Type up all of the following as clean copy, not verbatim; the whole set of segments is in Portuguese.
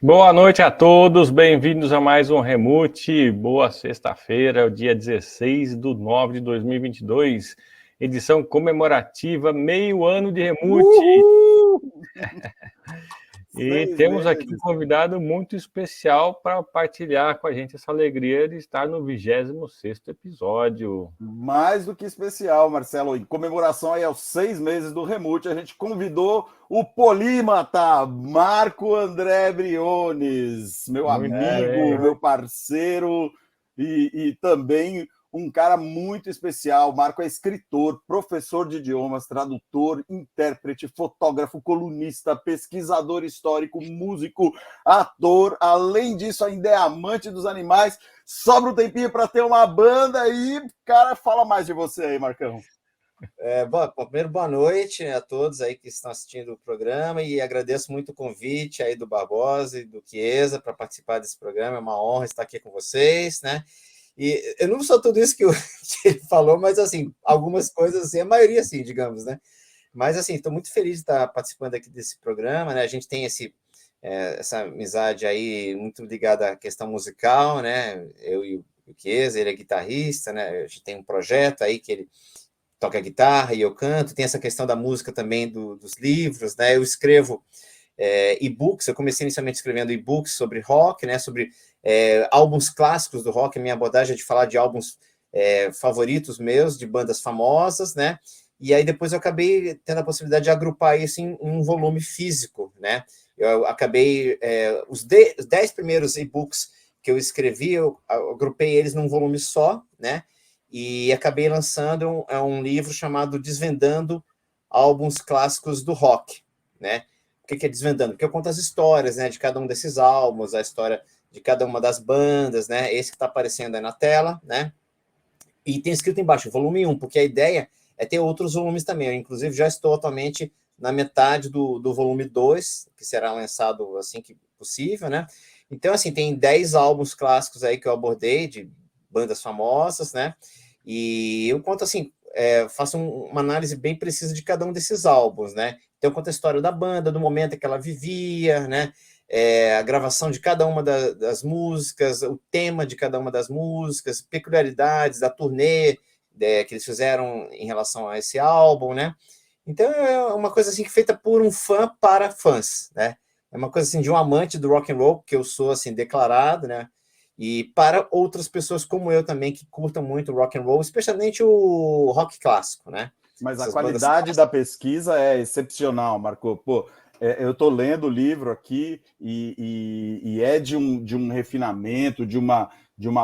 Boa noite a todos, bem-vindos a mais um Remute. Boa sexta-feira, o dia 16/9/2022, edição comemorativa, meio ano de Remute. Uhul! E temos aqui um convidado muito especial para partilhar com a gente essa alegria de estar no 26º episódio. Mais do que especial, Marcelo. Em comemoração aí aos 6 meses do Remute, a gente convidou o polímata Marco André Briones, meu Muito amigo, bem. meu parceiro e também um cara muito especial. Marco é escritor, professor de idiomas, tradutor, intérprete, fotógrafo, colunista, pesquisador histórico, músico, ator. Além disso, ainda é amante dos animais. Sobra um tempinho para ter uma banda e, cara, fala mais de você aí, Marcão. Primeiro, boa noite a todos aí que estão assistindo o programa e agradeço muito o convite aí do Barbosa e do Chiesa para participar desse programa. É uma honra estar aqui com vocês, né? E eu não sou tudo isso que ele falou, mas, assim, algumas coisas, assim, a maioria, sim, digamos, né? Mas, assim, estou muito feliz de estar participando aqui desse programa, né? A gente tem essa amizade aí muito ligada à questão musical, né? Eu e o Chiesa, ele é guitarrista, né? A gente tem um projeto aí que ele toca guitarra e eu canto, tem essa questão da música também dos livros, né? Eu escrevo e-books, eu comecei inicialmente escrevendo e-books sobre rock, né? Sobre álbuns clássicos do rock, a minha abordagem é de falar de álbuns favoritos meus, de bandas famosas, né? E aí depois eu acabei tendo a possibilidade de agrupar isso em um volume físico, né? Eu acabei, os 10 primeiros e-books que eu escrevi, eu agrupei eles num volume só, né? E acabei lançando um livro chamado Desvendando Álbuns Clássicos do Rock, né? O que é Desvendando? Porque eu conto as histórias, né, de cada um desses álbuns, a história de cada uma das bandas, né? Esse que está aparecendo aí na tela, né? E tem escrito embaixo, volume 1, porque a ideia é ter outros volumes também. Eu, inclusive, já estou atualmente na metade do volume 2, que será lançado assim que possível, né? Então, assim, tem 10 álbuns clássicos aí que eu abordei, de bandas famosas, né? E eu conto, assim, faço uma análise bem precisa de cada um desses álbuns, né? Então, eu conto a história da banda, do momento em que ela vivia, né? A gravação de cada uma das músicas, o tema de cada uma das músicas, peculiaridades da turnê que eles fizeram em relação a esse álbum, né? Então é uma coisa assim feita por um fã para fãs, né? É uma coisa assim de um amante do rock and roll, que eu sou assim declarado, né? E para outras pessoas como eu também que curtam muito rock and roll, especialmente o rock clássico, né? Mas Essas a qualidade da pesquisa é excepcional, Marco. Pô, eu estou lendo o livro aqui e é de um refinamento, de uma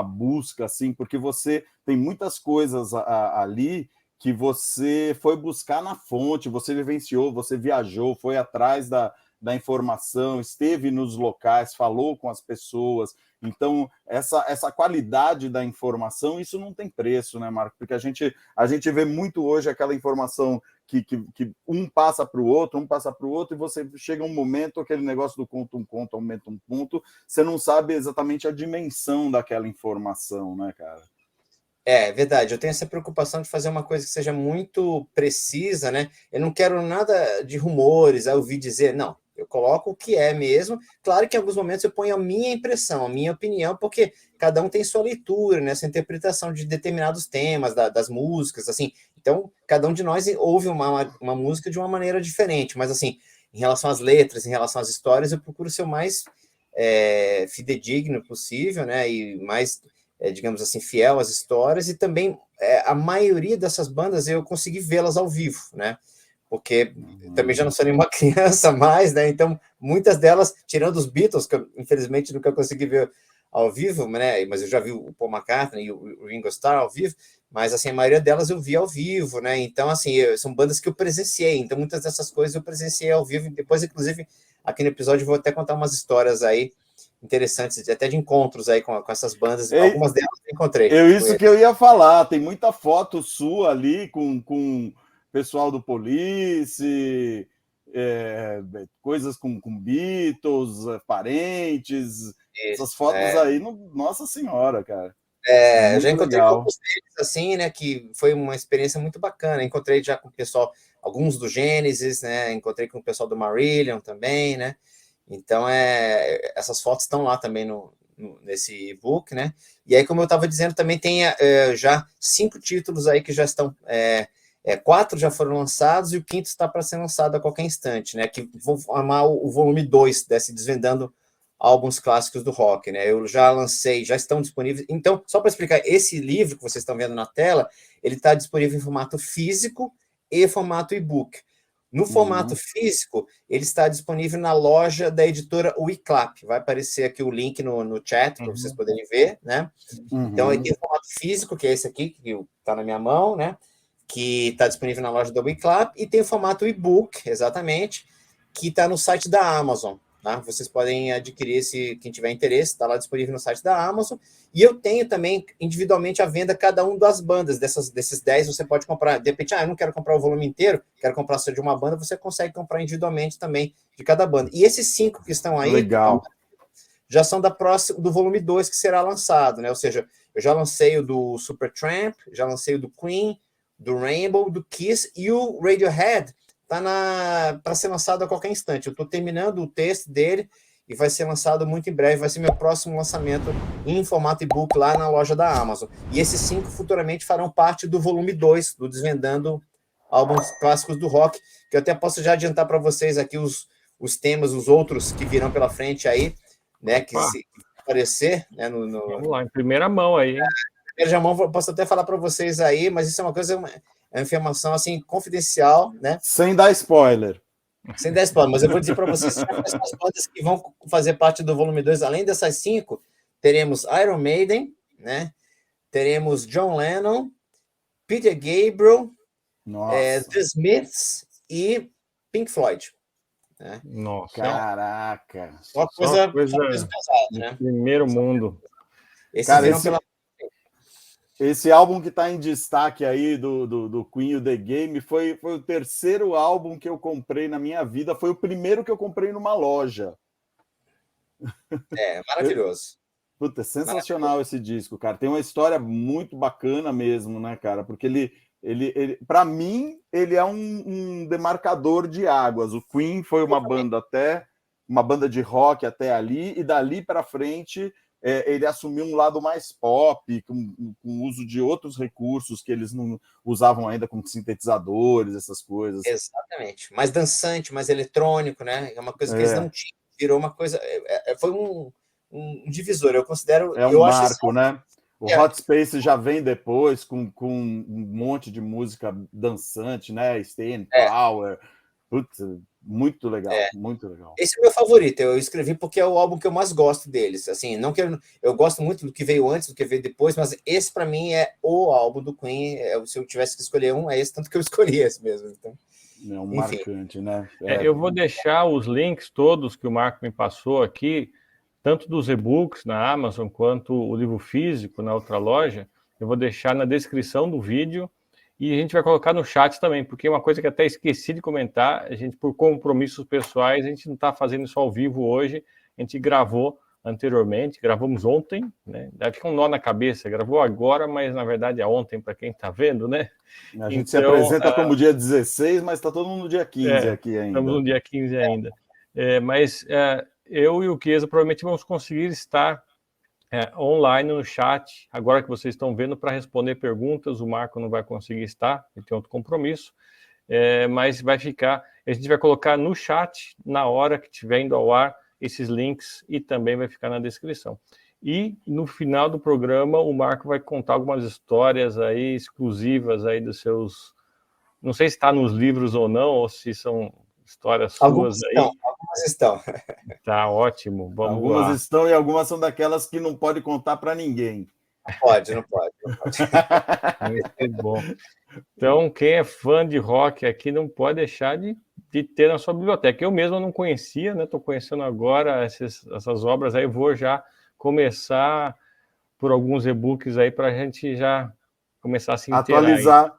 busca, assim, porque você tem muitas coisas ali que você foi buscar na fonte, você vivenciou, você viajou, foi atrás da informação, esteve nos locais, falou com as pessoas. Então, essa qualidade da informação, isso não tem preço, né, Marco? Porque a gente vê muito hoje aquela informação que um passa para o outro, e você chega um momento, aquele negócio do conto, aumenta um ponto, você não sabe exatamente a dimensão daquela informação, né, cara? É verdade, eu tenho essa preocupação de fazer uma coisa que seja muito precisa, né? Eu não quero nada de rumores, a ouvir dizer, não. Eu coloco o que é mesmo. Claro que em alguns momentos eu ponho a minha impressão, a minha opinião, porque cada um tem sua leitura, né? Essa interpretação de determinados temas, das músicas, assim. Então, cada um de nós ouve uma música de uma maneira diferente, mas, assim, em relação às letras, em relação às histórias, eu procuro ser o mais fidedigno possível, né? E mais digamos assim, fiel às histórias, e também a maioria dessas bandas eu consegui vê-las ao vivo, né? Porque também já não sou nenhuma criança mais, né? Então, muitas delas, tirando os Beatles, que eu, infelizmente, nunca consegui ver ao vivo, né? Mas eu já vi o Paul McCartney e o Ringo Starr ao vivo, mas, assim, a maioria delas eu vi ao vivo, né? Então, assim, são bandas que eu presenciei, então muitas dessas coisas eu presenciei ao vivo, e depois, inclusive, aqui no episódio eu vou até contar umas histórias aí interessantes, até de encontros aí com essas bandas, algumas delas eu encontrei. Isso que eu ia falar, tem muita foto sua ali com pessoal do Police, coisas com Beatles, parentes, essas fotos aí, nossa senhora, cara. Eu já encontrei legal. com alguns deles, assim, né, que foi uma experiência muito bacana. Encontrei já com o pessoal, alguns do Gênesis, né, encontrei com o pessoal do Marillion também, né, Então, essas fotos estão lá também nesse e-book, né? E aí, como eu estava dizendo, também tem já 5 títulos aí que já estão... 4 já foram lançados e o 5º está para ser lançado a qualquer instante, né? Que vão formar o volume 2 desse Desvendando Álbuns Clássicos do Rock, né? Eu já lancei, já estão disponíveis. Então, só para explicar, esse livro que vocês estão vendo na tela, ele está disponível em formato físico e formato e-book. No formato físico, ele está disponível na loja da editora Wiclap. Vai aparecer aqui o link no chat para vocês poderem ver, né? Então, aí tem o formato físico, que é esse aqui, que está na minha mão, né? Que está disponível na loja da Wiclap, e tem o formato e-book, exatamente, que está no site da Amazon. Tá? Vocês podem adquirir, quem tiver interesse, está lá disponível no site da Amazon. E eu tenho também, individualmente, a venda cada um das bandas. Desses 10, você pode comprar. De repente, eu não quero comprar o volume inteiro, quero comprar só de uma banda, você consegue comprar individualmente também de cada banda. E esses 5 que estão aí, legal, já são do volume 2 que será lançado, né? Ou seja, eu já lancei o do Supertramp, já lancei o do Queen, do Rainbow, do Kiss, e o Radiohead está para ser lançado a qualquer instante. Eu estou terminando o texto dele e vai ser lançado muito em breve. Vai ser meu próximo lançamento em formato e-book lá na loja da Amazon. E esses 5 futuramente farão parte do volume 2 do Desvendando Álbuns Clássicos do Rock, que eu até posso já adiantar para vocês aqui os temas, os outros que virão pela frente aí, né, que se aparecer, né, Vamos lá, em primeira mão aí. Em primeira mão, posso até falar para vocês aí, mas isso é uma coisa, é uma informação assim confidencial, né? Sem dar spoiler. Sem dar spoiler, mas eu vou dizer para vocês as bandas que vão fazer parte do volume 2, além dessas 5, teremos Iron Maiden, né? Teremos John Lennon, Peter Gabriel, The Smiths e Pink Floyd. Né? Nossa. Caraca. Uma coisa pesada, né? Primeiro mundo. Esse álbum que está em destaque aí do Queen, o The Game, foi o terceiro álbum que eu comprei na minha vida. Foi o primeiro que eu comprei numa loja. Maravilhoso. Puta, é sensacional esse disco, cara. Tem uma história muito bacana mesmo, né, cara? Porque ele para mim, ele é um demarcador de águas. O Queen foi uma banda de rock até ali, e dali para frente ele assumiu um lado mais pop, com o uso de outros recursos que eles não usavam ainda, como sintetizadores, essas coisas. Exatamente. Mais dançante, mais eletrônico, né? É uma coisa que eles não tinham. Virou uma coisa... Foi um divisor, eu considero... É um marco, né? O Hot Space já vem depois com um monte de música dançante, né? Staying Power. Putz, muito legal, muito legal. Esse é o meu favorito, eu escrevi porque é o álbum que eu mais gosto deles. Assim, não que eu gosto muito do que veio antes, do que veio depois, mas esse para mim é o álbum do Queen. Se eu tivesse que escolher um, é esse, tanto que eu escolhi esse mesmo. Então, é um marcante, né? Eu vou deixar os links todos que o Marco me passou aqui, tanto dos e-books na Amazon quanto o livro físico na outra loja. Eu vou deixar na descrição do vídeo. E a gente vai colocar no chat também, porque é uma coisa que até esqueci de comentar, a gente, por compromissos pessoais, a gente não está fazendo isso ao vivo hoje, a gente gravou anteriormente, gravamos ontem, né? Deve ficar um nó na cabeça, gravou agora, mas na verdade é ontem, para quem está vendo, né? A gente se apresenta como dia 16, mas está todo mundo no dia 15 aqui ainda. Estamos no dia 15 ainda. Mas eu e o Chiesa provavelmente vamos conseguir estar online no chat, agora que vocês estão vendo, para responder perguntas. O Marco não vai conseguir estar, ele tem outro compromisso, mas vai ficar, a gente vai colocar no chat, na hora que estiver indo ao ar, esses links, e também vai ficar na descrição. E no final do programa, o Marco vai contar algumas histórias aí exclusivas aí dos seus, não sei se está nos livros ou não, ou se são histórias suas aí. Algumas estão. Tá ótimo. Vamos algumas lá. Estão e algumas são daquelas que não pode contar para ninguém. Não pode. Muito bom. Então, quem é fã de rock aqui não pode deixar de ter na sua biblioteca. Eu mesmo não conhecia, né? Estou conhecendo agora essas obras aí. Vou já começar por alguns e-books aí para a gente já começar a se atualizar.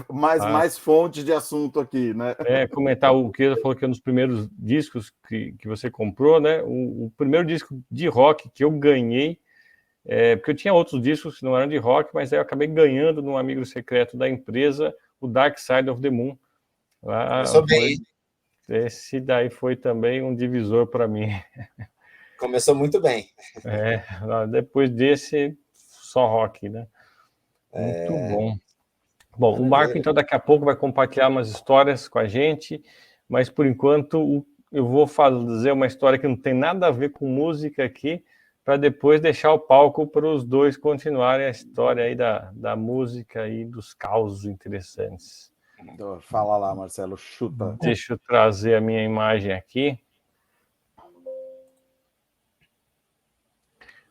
Mais fontes de assunto aqui, né? Comentar o que ele falou que é um dos primeiros discos que você comprou, né? O primeiro disco de rock que eu ganhei, porque eu tinha outros discos que não eram de rock, mas aí eu acabei ganhando num amigo secreto da empresa, o Dark Side of the Moon. Eu sou bem. esse daí foi também um divisor para mim. Começou muito bem. Depois desse, só rock, né? Muito bom. Bom, o Marco, então, daqui a pouco vai compartilhar umas histórias com a gente, mas, por enquanto, eu vou fazer uma história que não tem nada a ver com música aqui, para depois deixar o palco para os dois continuarem a história aí da música e dos causos interessantes. Fala lá, Marcelo, chuta. Deixa eu trazer a minha imagem aqui.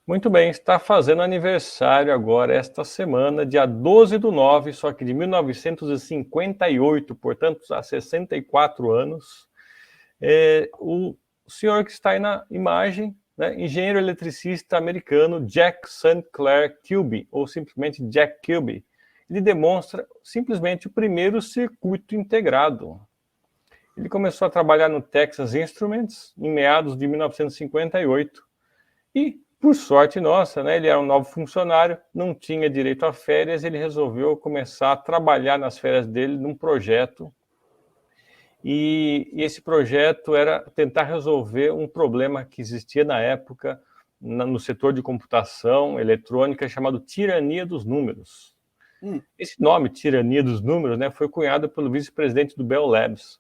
Muito bem, está fazendo aniversário agora, esta semana, dia 12/9, só que de 1958, portanto, há 64 anos. O senhor que está aí na imagem, né, engenheiro eletricista americano Jack St. Clair Kilby, ou simplesmente Jack Kilby, ele demonstra simplesmente o primeiro circuito integrado. Ele começou a trabalhar no Texas Instruments em meados de 1958 e, por sorte nossa, né, ele era um novo funcionário, não tinha direito a férias, ele resolveu começar a trabalhar nas férias dele num projeto. E esse projeto era tentar resolver um problema que existia na época no setor de computação eletrônica chamado tirania dos números. Esse nome, tirania dos números, né, foi cunhado pelo vice-presidente do Bell Labs,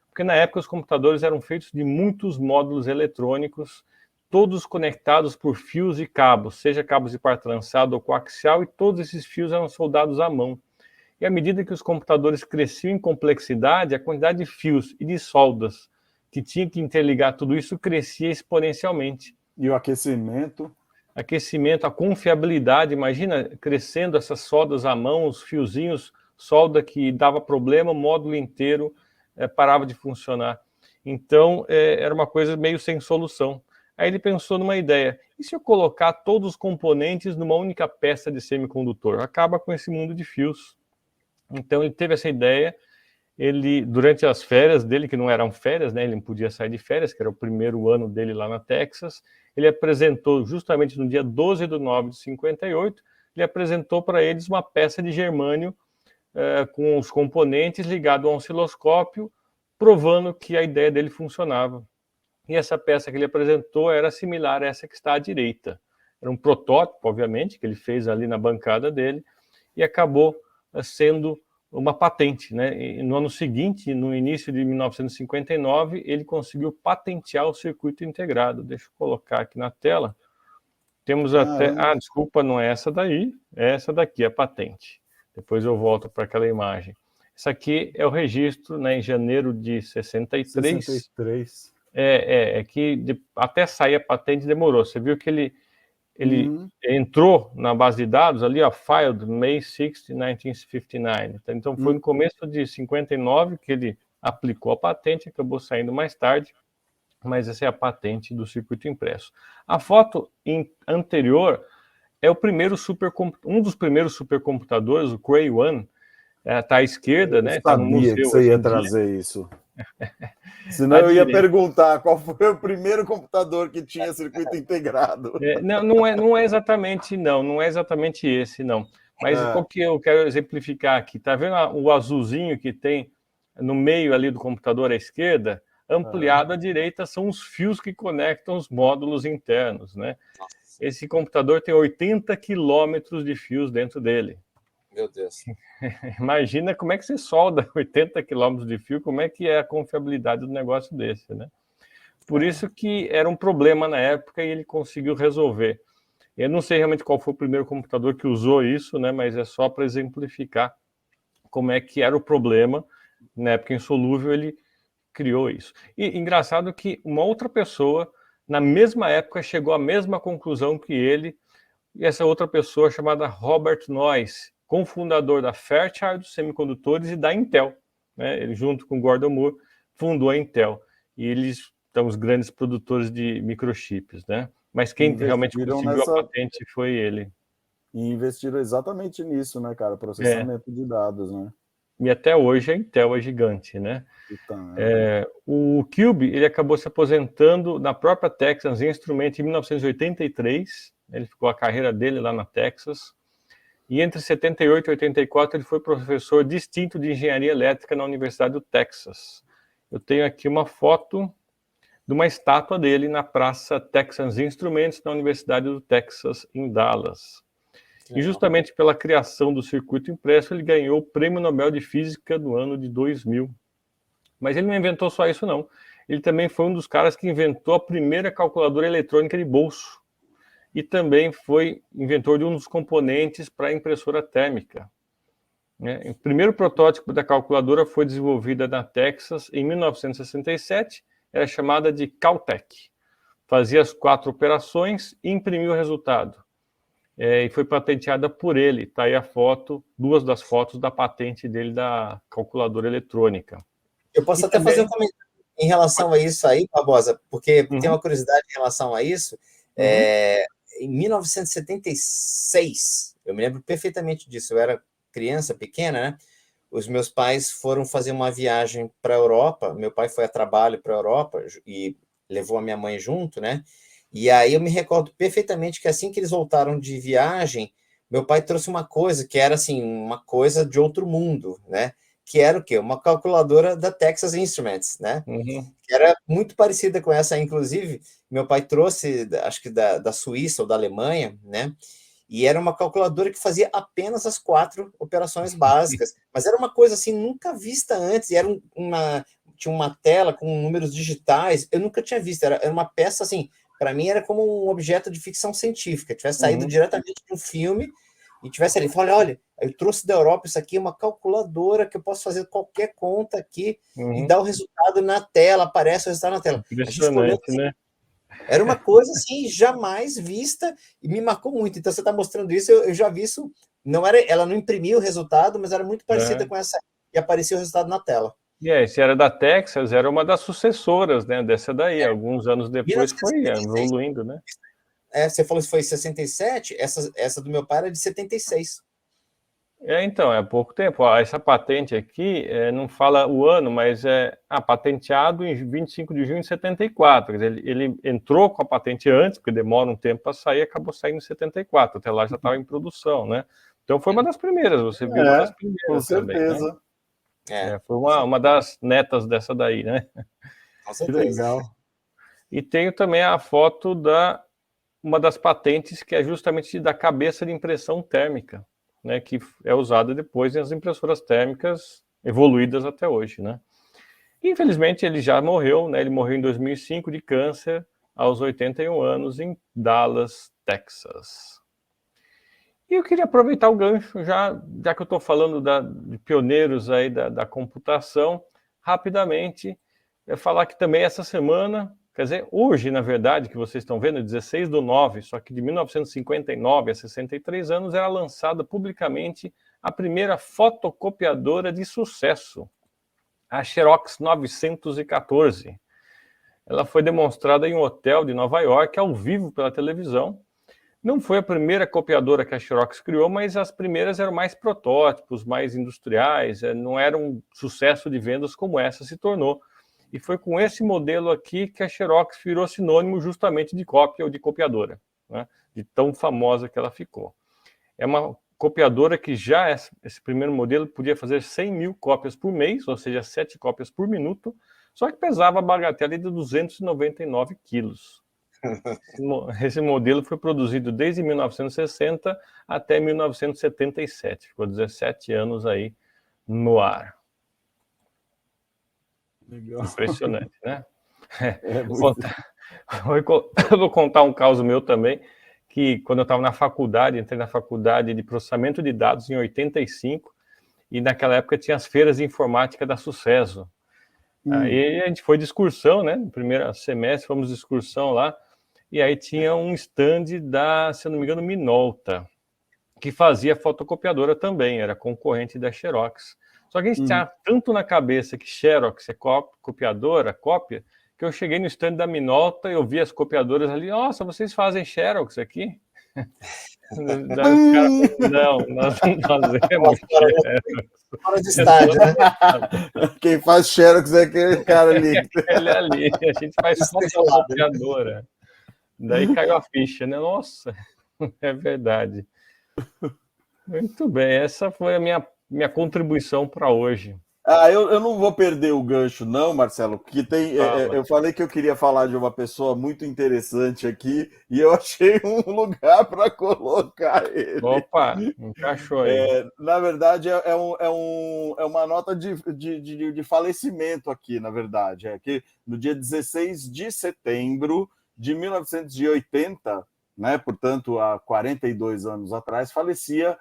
porque na época os computadores eram feitos de muitos módulos eletrônicos, todos conectados por fios e cabos, seja cabos de par trançado ou coaxial, e todos esses fios eram soldados à mão. E à medida que os computadores cresciam em complexidade, a quantidade de fios e de soldas que tinha que interligar tudo isso crescia exponencialmente. E o aquecimento? Aquecimento, a confiabilidade, imagina crescendo essas soldas à mão, os fiozinhos, solda que dava problema, o módulo inteiro parava de funcionar. Então, era uma coisa meio sem solução. Aí ele pensou numa ideia, e se eu colocar todos os componentes numa única peça de semicondutor? Acaba com esse mundo de fios. Então ele teve essa ideia, ele, durante as férias dele, que não eram férias, né, ele não podia sair de férias, que era o primeiro ano dele lá na Texas, ele apresentou, justamente no dia 12/9 de 58, ele apresentou para eles uma peça de germânio com os componentes ligado a um osciloscópio, provando que a ideia dele funcionava. E essa peça que ele apresentou era similar a essa que está à direita. Era um protótipo, obviamente, que ele fez ali na bancada dele, e acabou sendo uma patente, né? E no ano seguinte, no início de 1959, ele conseguiu patentear o circuito integrado. Deixa eu colocar aqui na tela. Temos até... Ah, desculpa, não é essa daí, é essa daqui, a patente. Depois eu volto para aquela imagem. Essa aqui é o registro, né, em janeiro de 63. 63. É que até sair a patente demorou. Você viu que ele entrou na base de dados ali, ó, filed May 6, 1959. Então foi no começo de 59 que ele aplicou a patente, acabou saindo mais tarde, mas essa é a patente do circuito impresso. A foto anterior é um dos primeiros supercomputadores, o Cray One, está à esquerda, né? Está no museu. Que você ia trazer isso. Senão eu ia perguntar qual foi o primeiro computador que tinha circuito integrado. Não é exatamente, não é exatamente esse, não. Mas o que eu quero exemplificar aqui, tá vendo o azulzinho que tem no meio ali do computador à esquerda? Ampliado à direita são os fios que conectam os módulos internos, né? Esse computador tem 80 quilômetros de fios dentro dele. Meu Deus. Imagina como é que você solda 80 quilômetros de fio, como é que é a confiabilidade do negócio desse, né? Por isso que era um problema na época e ele conseguiu resolver. Eu não sei realmente qual foi o primeiro computador que usou isso, né? Mas é só para exemplificar como é que era o problema. Na época insolúvel, ele criou isso. E engraçado que uma outra pessoa, na mesma época, chegou à mesma conclusão que ele, e essa outra pessoa chamada Robert Noyce, cofundador da Fairchild Semicondutores e da Intel, né? Ele, junto com Gordon Moore, fundou a Intel. E eles são os grandes produtores de microchips, né? Mas quem realmente conseguiu a patente foi ele. E investiram exatamente nisso, né, cara? Processamento de dados, né? E até hoje a Intel é gigante, né? O Kilby, ele acabou se aposentando na própria Texas Instruments em 1983. Ele ficou a carreira dele lá na Texas. E entre 78 e 84 ele foi professor distinto de engenharia elétrica na Universidade do Texas. eu tenho aqui uma foto de uma estátua dele na Praça Texas Instruments, na Universidade do Texas, em Dallas. E justamente pela criação do circuito impresso, ele ganhou o Prêmio Nobel de Física do ano de 2000. Mas ele não inventou só isso, não. Ele também foi um dos caras que inventou a primeira calculadora eletrônica de bolso. E também foi inventor de um dos componentes para a impressora térmica. O primeiro protótipo da calculadora foi desenvolvida na Texas em 1967, era chamada de Caltech. Fazia as 4 operações e imprimia o resultado. E foi patenteada por ele. Está aí a foto, 2 das fotos da patente dele da calculadora eletrônica. Eu posso até fazer um comentário em relação a isso aí, Barbosa, porque tem uma curiosidade em relação a isso. Em 1976, eu me lembro perfeitamente disso, eu era criança, pequena, né? Os meus pais foram fazer uma viagem para a Europa, meu pai foi a trabalho para a Europa e levou a minha mãe junto, né? E aí eu me recordo perfeitamente que assim que eles voltaram de viagem, meu pai trouxe uma coisa que era assim, uma coisa de outro mundo, né? Que era o quê? Uma calculadora da Texas Instruments, né? Que era muito parecida com essa, inclusive, meu pai trouxe, acho que da Suíça ou da Alemanha, né? E era uma calculadora que fazia apenas as 4 operações básicas, mas era uma coisa assim, nunca vista antes, e era tinha uma tela com números digitais, eu nunca tinha visto, era uma peça assim, para mim era como um objeto de ficção científica, tivesse saído diretamente de um filme, e tivesse ali, olha, eu trouxe da Europa isso aqui, uma calculadora que eu posso fazer qualquer conta aqui e dar o resultado na tela, aparece o resultado na tela. Impressionante, assim, né? Era uma coisa assim, jamais vista e me marcou muito. Então, você está mostrando isso, eu já vi isso. Não era, ela não imprimiu o resultado, mas era muito parecida com essa, e aparecia o resultado na tela. Se era da Texas, era uma das sucessoras, né, dessa daí. Alguns anos depois foi evoluindo, né? Você falou que foi em 67, essa do meu pai era de 76. Então, é pouco tempo. Essa patente aqui não fala o ano, mas é patenteado em 25 de junho de 74. Ele entrou com a patente antes, porque demora um tempo para sair, acabou saindo em 74. Até lá já estava em produção, né? Então foi uma das primeiras, você viu uma das primeiras. Com certeza. Também, né? Foi uma das netas dessa daí, né? Com certeza. Que legal. E tenho também a foto uma das patentes, que é justamente da cabeça de impressão térmica, né, que é usada depois nas impressoras térmicas evoluídas até hoje, né? Infelizmente ele já morreu, né? Ele morreu em 2005 de câncer aos 81 anos em Dallas, Texas. E eu queria aproveitar o gancho, já que eu estou falando de pioneiros aí da computação, rapidamente falar que também essa semana, quer dizer, hoje, na verdade, que vocês estão vendo, 16/9, só que de 1959 a 63 anos, era lançada publicamente a primeira fotocopiadora de sucesso, a Xerox 914. Ela foi demonstrada em um hotel de Nova York, ao vivo pela televisão. Não foi a primeira copiadora que a Xerox criou, mas as primeiras eram mais protótipos, mais industriais, não era um sucesso de vendas como essa se tornou. E foi com esse modelo aqui que a Xerox virou sinônimo justamente de cópia ou de copiadora, né? De tão famosa que ela ficou. É uma copiadora que já, esse primeiro modelo, podia fazer 100 mil cópias por mês, ou seja, 7 cópias por minuto, só que pesava a bagatela de 299 quilos. Esse modelo foi produzido desde 1960 até 1977, ficou 17 anos aí no ar. Legal. Impressionante, né? Eu vou contar um caso meu também, que quando eu estava na faculdade, entrei na faculdade de processamento de dados em 85, e naquela época tinha as feiras de informática da Sucesso. Aí a gente foi de excursão, né? No primeiro semestre fomos de excursão lá, e aí tinha um stand da, se eu não me engano, Minolta, que fazia fotocopiadora também, era concorrente da Xerox. Só que a gente tinha tanto na cabeça que Xerox é copiadora, cópia, que eu cheguei no stand da Minolta e eu vi as copiadoras ali, nossa, vocês fazem Xerox aqui? Não, nós não fazemos Xerox. Fora de estádio, né? Quem faz Xerox é aquele cara ali. Ele ali, a gente faz fotocopiadora. Daí caiu a ficha, né? Nossa, é verdade. Muito bem, essa foi a minha contribuição para hoje. Eu não vou perder o gancho, não, Marcelo, porque eu falei que eu queria falar de uma pessoa muito interessante aqui e eu achei um lugar para colocar ele. Opa, encaixou aí. Na verdade, é uma nota de falecimento aqui, na verdade. É que no dia 16 de setembro de 1980, né, portanto, há 42 anos atrás, falecia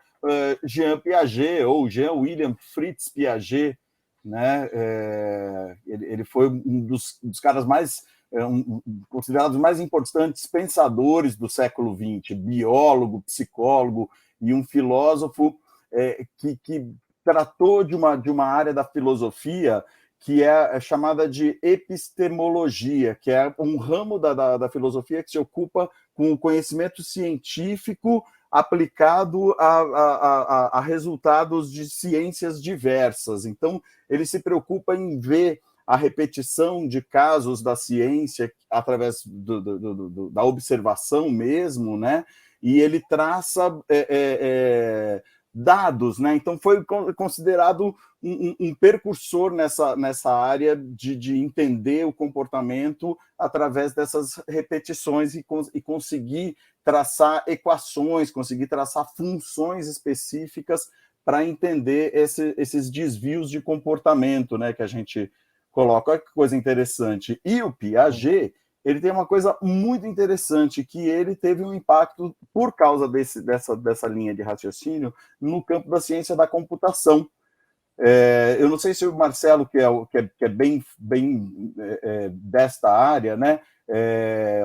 Jean Piaget, ou Jean William Fritz Piaget, né? Ele foi um dos caras mais considerados mais importantes pensadores do século XX, biólogo, psicólogo e um filósofo que tratou de uma área da filosofia que é chamada de epistemologia, que é um ramo da filosofia que se ocupa com o conhecimento científico aplicado a resultados de ciências diversas. Então, ele se preocupa em ver a repetição de casos da ciência através da observação mesmo, né? E ele traça dados, né? Então foi considerado um precursor nessa área de entender o comportamento através dessas repetições e conseguir traçar equações, conseguir traçar funções específicas para entender esses desvios de comportamento, né, que a gente coloca. Olha que coisa interessante. E o Piaget, ele tem uma coisa muito interessante, que ele teve um impacto por causa dessa linha de raciocínio no campo da ciência da computação. Eu não sei se o Marcelo, que é bem desta área, né?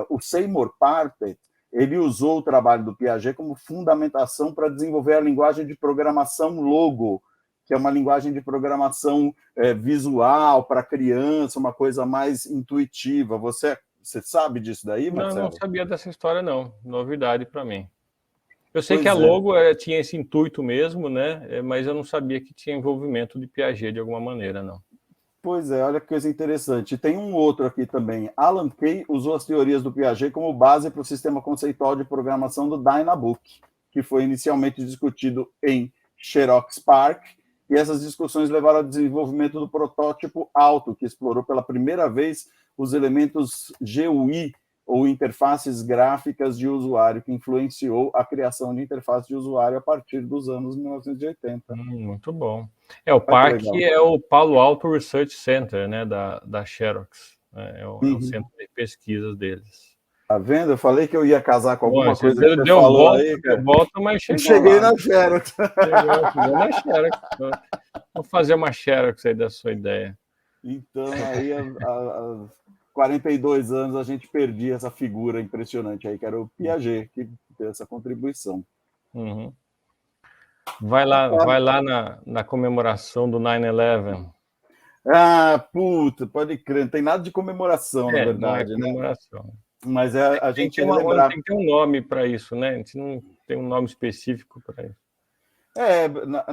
O Seymour Papert, ele usou o trabalho do Piaget como fundamentação para desenvolver a linguagem de programação Logo, que é uma linguagem de programação visual para criança, uma coisa mais intuitiva. Você sabe disso daí, Marcelo? Não sabia dessa história, não. Novidade para mim. Eu sei que a Logo tinha esse intuito mesmo, né? Mas eu não sabia que tinha envolvimento de Piaget de alguma maneira, não. Pois é, olha que coisa interessante. Tem um outro aqui também. Alan Kay usou as teorias do Piaget como base para o sistema conceitual de programação do Dynabook, que foi inicialmente discutido em Xerox PARC, e essas discussões levaram ao desenvolvimento do protótipo Alto, que explorou pela primeira vez os elementos GUI, ou interfaces gráficas de usuário, que influenciou a criação de interface de usuário a partir dos anos 1980. Muito bom. O PARC é o Palo Alto Research Center, né, da Xerox. É o centro de pesquisas deles. Tá vendo? Eu falei que eu ia casar com alguma coisa que você falou aí, cara. Volta, mas cheguei na Xerox. Chegou na Xerox. Vou fazer uma Xerox aí da sua ideia. Então, aí, há 42 anos, a gente perdia essa figura impressionante aí, que era o Piaget, que deu essa contribuição. Uhum. Vai lá na comemoração do 9/11. Puta, pode crer, não tem nada de comemoração, na verdade, não é comemoração. Né? Mas a gente lembrar... Tem que ter um nome para isso, né? A gente não tem um nome específico para isso.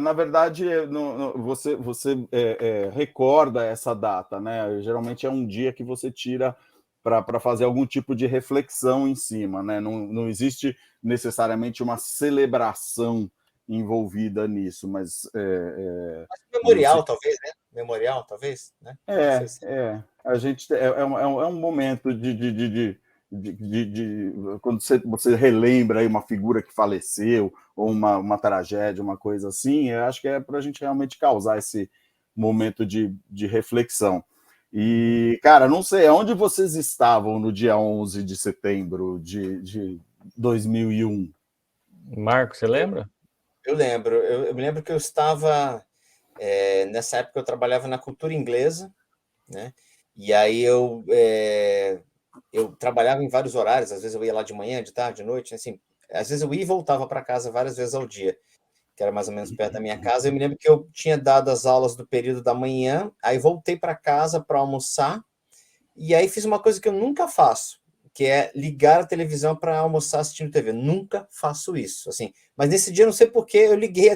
Na verdade, você recorda essa data, né? Geralmente é um dia que você tira para fazer algum tipo de reflexão em cima, né? Não existe necessariamente uma celebração envolvida nisso, mas... memorial, talvez, né? Memorial, talvez, né? A gente é um momento quando você relembra aí uma figura que faleceu, ou uma tragédia, uma coisa assim, eu acho que é para a gente realmente causar esse momento de reflexão. E, cara, não sei, onde vocês estavam no dia 11 de setembro de 2001? Marco, você lembra? Eu lembro. Eu me lembro que eu estava... nessa época eu trabalhava na cultura inglesa, né? E aí eu trabalhava em vários horários, às vezes eu ia lá de manhã, de tarde, de noite, assim, às vezes eu ia e voltava para casa várias vezes ao dia, que era mais ou menos perto da minha casa. Eu me lembro que eu tinha dado as aulas do período da manhã, aí voltei para casa para almoçar, e aí fiz uma coisa que eu nunca faço, que é ligar a televisão para almoçar assistindo TV. Nunca faço isso, assim. Mas nesse dia, não sei porquê,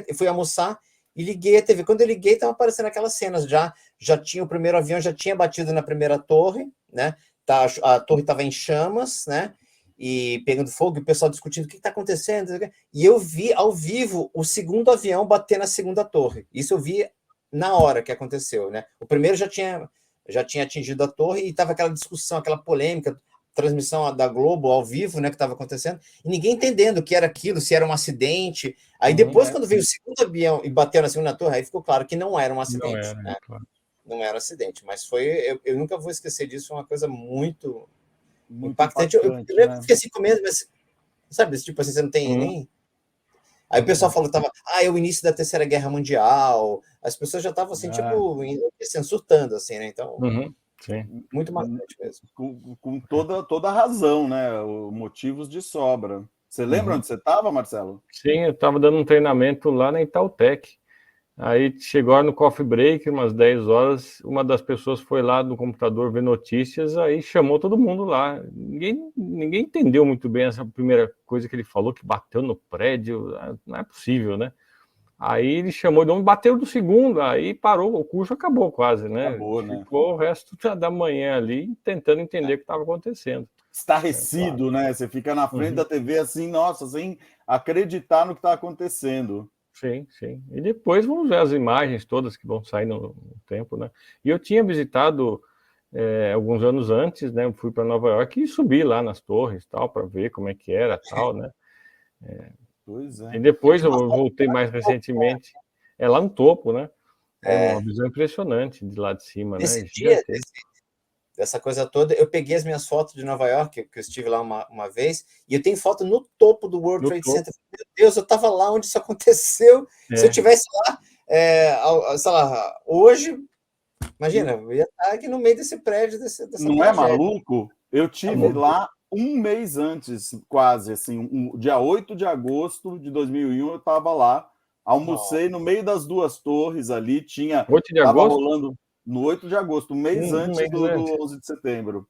eu fui almoçar e liguei a TV. Quando eu liguei, estavam aparecendo aquelas cenas. Já tinha o primeiro avião, já tinha batido na primeira torre, né? A torre estava em chamas, né? E pegando fogo, e o pessoal discutindo o que está acontecendo. E eu vi ao vivo o segundo avião bater na segunda torre. Isso eu vi na hora que aconteceu, né? O primeiro já tinha atingido a torre e estava aquela discussão, aquela polêmica, transmissão da Globo ao vivo, né, que estava acontecendo, e ninguém entendendo o que era aquilo, se era um acidente. Aí depois, quando veio o segundo avião e bateu na segunda torre, aí ficou claro que não era um acidente. Não era, né? claro. Não era um acidente, mas eu nunca vou esquecer disso, foi uma coisa muito impactante. Eu lembro que fiquei assim com medo, mas sabe, tipo assim, você não tem nem... Aí o pessoal falou que é o início da Terceira Guerra Mundial, as pessoas já estavam assim, tipo, surtando, assim, né? Então, sim. muito marcante mesmo. Com toda a razão, né? Motivos de sobra. Você lembra onde você estava, Marcelo? Sim, eu estava dando um treinamento lá na Itautec. Aí chegou no coffee break, umas 10 horas, uma das pessoas foi lá no computador ver notícias, aí chamou todo mundo lá. Ninguém entendeu muito bem essa primeira coisa que ele falou, que bateu no prédio, não é possível, né? Aí ele chamou de nome, bateu do segundo, aí parou, o curso acabou quase, né? Acabou, né? Ficou o resto da manhã ali tentando entender o que estava acontecendo. Estarrecido, né? Você fica na frente da TV assim, nossa, sem acreditar no que está acontecendo. Sim, sim. E depois vamos ver as imagens todas que vão sair no tempo, né? E eu tinha visitado alguns anos antes, né? Eu fui para Nova York e subi lá nas torres, tal, para ver como é que era, tal, né? Pois é. E depois eu voltei mais recentemente, lá no topo, né? É uma visão impressionante de lá de cima, Nesse né? dia, dessa coisa toda, eu peguei as minhas fotos de Nova York, que eu estive lá uma vez, e eu tenho foto no topo do World Trade Center. Meu Deus, eu estava lá onde isso aconteceu. Se eu tivesse lá, sei lá, hoje, imagina, eu ia estar aqui no meio desse prédio, dessa não tragédia. É maluco? Eu tive lá um mês antes, quase, assim, dia 8 de agosto de 2001, eu estava lá, almocei no meio das duas torres ali, 8 de tava agosto? rolando no 8 de agosto, um mês antes do 11 de setembro,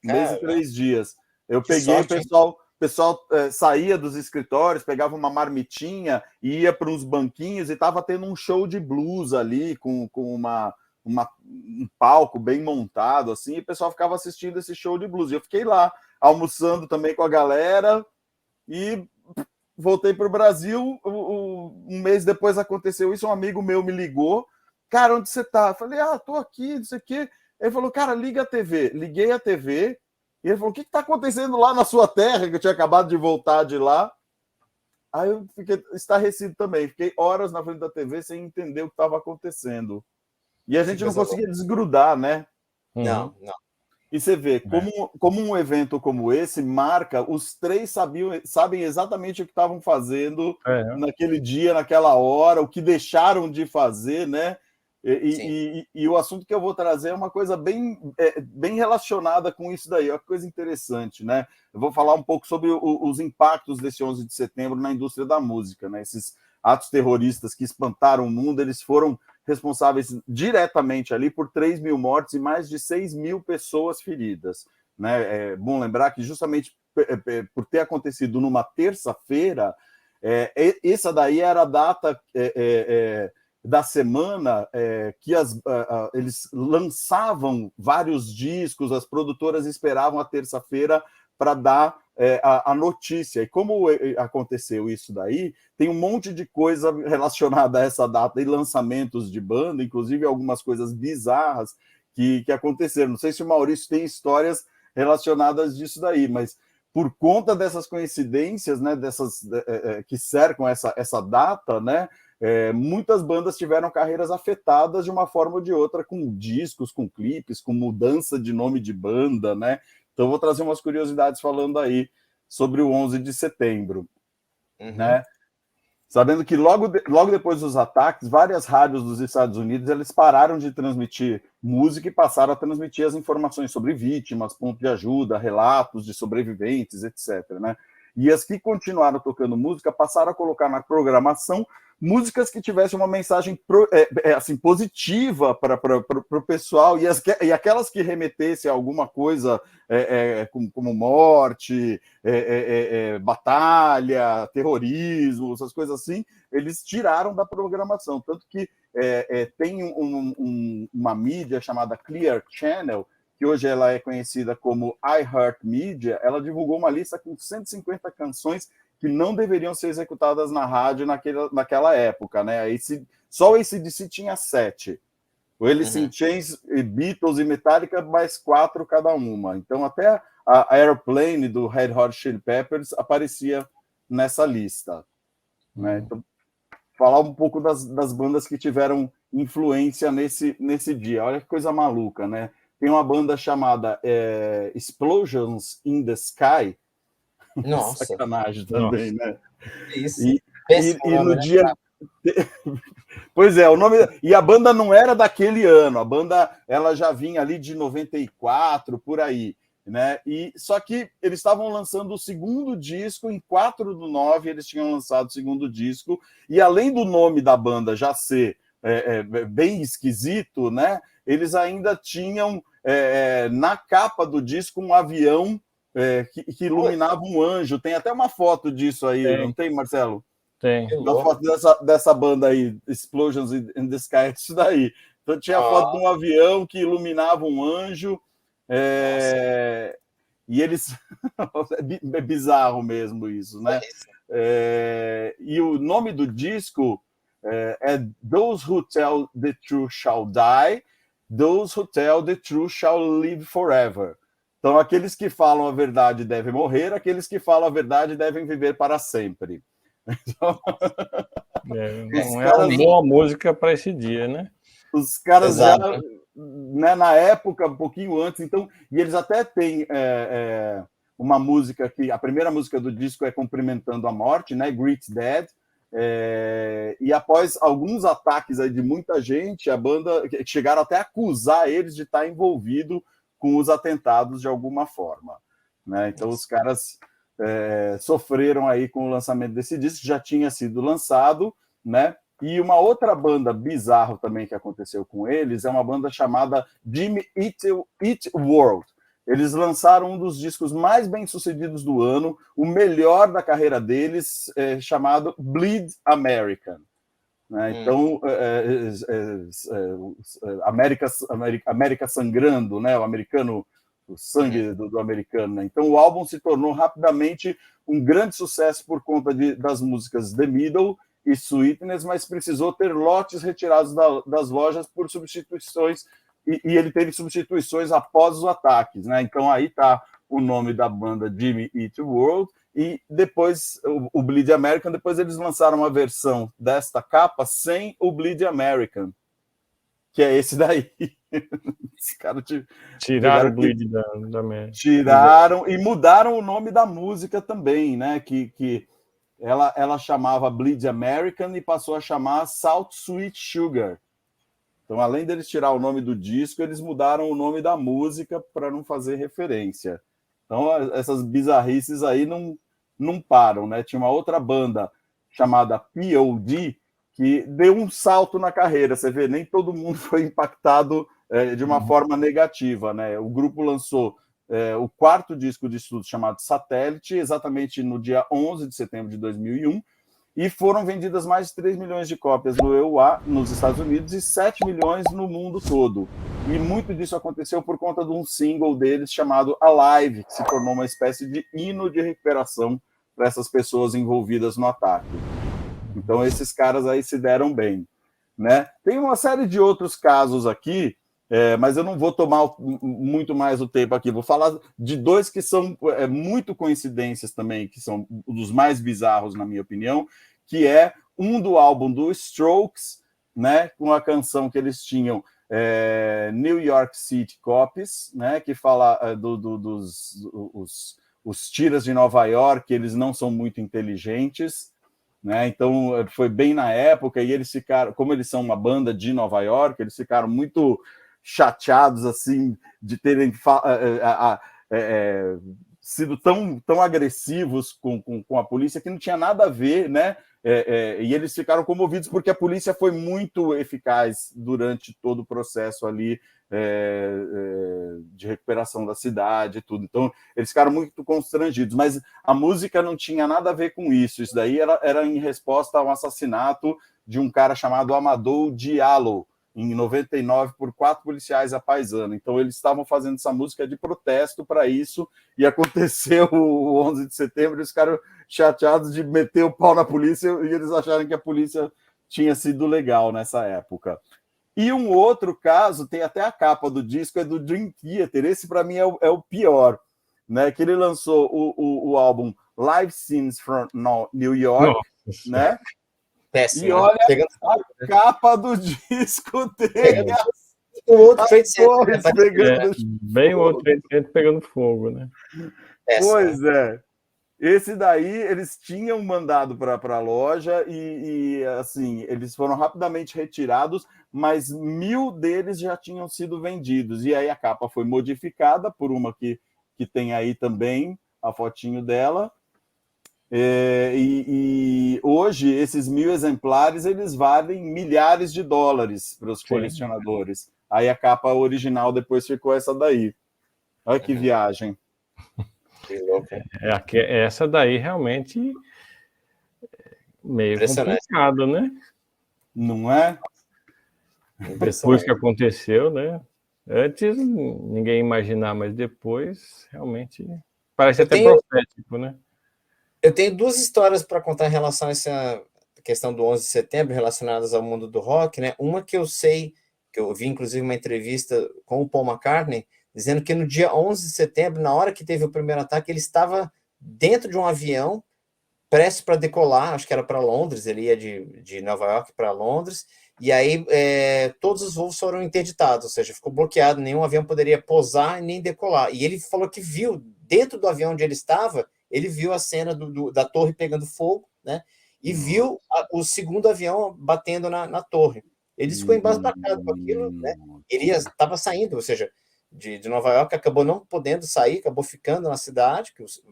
um mês e 3 dias. Eu peguei, o pessoal saía dos escritórios, pegava uma marmitinha, ia para uns banquinhos e estava tendo um show de blues ali, com um palco bem montado, assim, e o pessoal ficava assistindo esse show de blues. E eu fiquei lá, almoçando também com a galera, e voltei para o Brasil. Um mês depois aconteceu isso, um amigo meu me ligou, cara, onde você tá? Eu falei, tô aqui, não sei o quê. Ele falou, cara, liga a TV. Liguei a TV, e ele falou, o que está acontecendo lá na sua terra, que eu tinha acabado de voltar de lá? Aí eu fiquei estarrecido também, fiquei horas na frente da TV sem entender o que estava acontecendo. E a gente não conseguia desgrudar, né? Não. E você vê, como um evento como esse marca, os três sabem exatamente o que estavam fazendo naquele dia, naquela hora, o que deixaram de fazer, né? E o assunto que eu vou trazer é uma coisa bem relacionada com isso daí, é uma coisa interessante, né? Eu vou falar um pouco sobre os impactos desse 11 de setembro na indústria da música, né? Esses atos terroristas que espantaram o mundo, eles foram responsáveis diretamente ali por 3 mil mortes e mais de 6 mil pessoas feridas, né? É bom lembrar que justamente por ter acontecido numa terça-feira, essa daí era a data da semana que eles lançavam vários discos, as produtoras esperavam a terça-feira para dar a notícia. E como aconteceu isso daí, tem um monte de coisa relacionada a essa data e lançamentos de banda, inclusive algumas coisas bizarras que aconteceram. Não sei se o Maurício tem histórias relacionadas disso daí, mas por conta dessas coincidências, né, que cercam essa data, né, muitas bandas tiveram carreiras afetadas de uma forma ou de outra, com discos, com clipes, com mudança de nome de banda, né? Então, eu vou trazer umas curiosidades falando aí sobre o 11 de setembro. Né? Sabendo que logo depois dos ataques, várias rádios dos Estados Unidos eles pararam de transmitir música e passaram a transmitir as informações sobre vítimas, ponto de ajuda, relatos de sobreviventes, etc. Né? E as que continuaram tocando música passaram a colocar na programação músicas que tivessem uma mensagem assim, positiva para o pessoal, e aquelas que remetessem a alguma coisa como morte, batalha, terrorismo, essas coisas assim, eles tiraram da programação. Tanto que tem uma mídia chamada Clear Channel, que hoje ela é conhecida como iHeartMedia, ela divulgou uma lista com 150 canções que não deveriam ser executadas na rádio naquela época, né? Só o AC/DC tinha 7. O Alice in Chains, Beatles e Metallica, mais 4 cada uma. Então, até a Airplane, do Red Hot Chili Peppers, aparecia nessa lista. Né? Então, falar um pouco das bandas que tiveram influência nesse dia. Olha que coisa maluca, né? Tem uma banda chamada Explosions in the Sky. Nossa. Sacanagem também, né? Isso. E no dia... Pois é, o nome... E a banda não era daquele ano. A banda ela já vinha ali de 94, por aí. Né? Só que eles estavam lançando o segundo disco, em 4/9 eles tinham lançado o segundo disco, e além do nome da banda já ser bem esquisito, né? Eles ainda tinham na capa do disco um avião que iluminava um anjo. Tem até uma foto disso aí, não tem, Marcelo? Tem. Uma foto dessa banda aí, Explosions in the Sky, isso daí. Então tinha a foto de um avião que iluminava um anjo. E eles... é bizarro mesmo isso, né? E o nome do disco é Those Who Tell the Truth Shall Die, Those Who Tell the Truth Shall Live Forever. Então, aqueles que falam a verdade devem morrer, aqueles que falam a verdade devem viver para sempre. Então, não é uma boa música para esse dia, né? Os caras já... Né, na época, um pouquinho antes, então, e eles até têm uma música que a primeira música do disco é Cumprimentando a Morte, né, Greet Dead, e após alguns ataques aí de muita gente, a banda chegaram até a acusar eles de estar envolvido com os atentados de alguma forma, né? Então os caras sofreram aí com o lançamento desse disco, que já tinha sido lançado, né? E uma outra banda bizarra também que aconteceu com eles é uma banda chamada Jimmy Eat World. Eles lançaram um dos discos mais bem-sucedidos do ano, o melhor da carreira deles, chamado Bleed American. Né? Então, América sangrando, né? O americano, o sangue do americano. Né? Então, o álbum se tornou rapidamente um grande sucesso por conta das músicas The Middle e Sweetness, mas precisou ter lotes retirados das lojas por substituições, e ele teve substituições após os ataques, né? Então aí está o nome da banda Jimmy Eat World, e depois o Bleed American, depois eles lançaram uma versão desta capa sem o Bleed American, que é esse daí. Os caras tiraram o Bleed da América. Tiraram e mudaram o nome da música também, né? Que ela chamava Bleed American e passou a chamar Salt Sweet Sugar. Então, além deles tirar o nome do disco, eles mudaram o nome da música para não fazer referência. Então, essas bizarrices aí não param, né? Tinha uma outra banda chamada P.O.D. que deu um salto na carreira. Você vê, nem todo mundo foi impactado de uma forma negativa, né? O grupo lançou o quarto disco de estudo chamado Satélite, exatamente no dia 11 de setembro de 2001, e foram vendidas mais de 3 milhões de cópias no EUA, nos Estados Unidos, e 7 milhões no mundo todo. E muito disso aconteceu por conta de um single deles chamado Alive, que se tornou uma espécie de hino de recuperação para essas pessoas envolvidas no ataque. Então, esses caras aí se deram bem, né? Tem uma série de outros casos aqui, mas eu não vou tomar muito mais o tempo aqui. Vou falar de dois que são muito coincidências também, que são dos mais bizarros, na minha opinião, que é um do álbum do Strokes, né, com a canção que eles tinham, New York City Cops, né, que fala os tiras de Nova York, eles não são muito inteligentes, né? Então foi bem na época, e eles ficaram, como eles são uma banda de Nova York, eles ficaram muito chateados assim de terem sido tão agressivos com a polícia, que não tinha nada a ver, né? E eles ficaram comovidos porque a polícia foi muito eficaz durante todo o processo ali de recuperação da cidade e tudo. Então, eles ficaram muito constrangidos, mas a música não tinha nada a ver com isso. Isso daí era em resposta a um assassinato de um cara chamado Amadou Diallo, em 99 por 4 policiais à paisana. Então eles estavam fazendo essa música de protesto para isso, e aconteceu o 11 de setembro, e os caras chateados de meter o pau na polícia, e eles acharam que a polícia tinha sido legal nessa época. E um outro caso, tem até a capa do disco, é do Dream Theater. Esse para mim é o pior, né? Que ele lançou o álbum Live Scenes from New York, né? Péssimo, e olha, né? a capa do disco tem o outro Trade Center pegando bem o outro Trade Center pegando fogo, né? Péssimo. Pois é. Esse daí eles tinham mandado para a loja e assim, eles foram rapidamente retirados, mas 1000 deles já tinham sido vendidos. E aí a capa foi modificada por uma que tem aí também a fotinho dela. E hoje esses 1000 exemplares eles valem milhares de dólares para os colecionadores. Aí a capa original depois ficou essa daí. Olha que viagem. Essa daí realmente meio complicado, né? Não é? Depois que aconteceu, né? Antes ninguém imaginar, mas depois realmente parece até profético, né? Eu tenho 2 histórias para contar em relação a essa questão do 11 de setembro relacionadas ao mundo do rock, né? Uma que eu sei, que eu vi inclusive uma entrevista com o Paul McCartney, dizendo que no dia 11 de setembro, na hora que teve o primeiro ataque, ele estava dentro de um avião, prestes para decolar, acho que era para Londres, ele ia de Nova York para Londres, e aí todos os voos foram interditados, ou seja, ficou bloqueado, nenhum avião poderia pousar nem decolar. E ele falou que viu, dentro do avião onde ele estava, ele viu a cena da torre pegando fogo, né? E viu o segundo avião batendo na torre. Ele ficou embasbacado com aquilo, né? Ele estava saindo, ou seja, de Nova York, acabou não podendo sair, acabou ficando na cidade, que os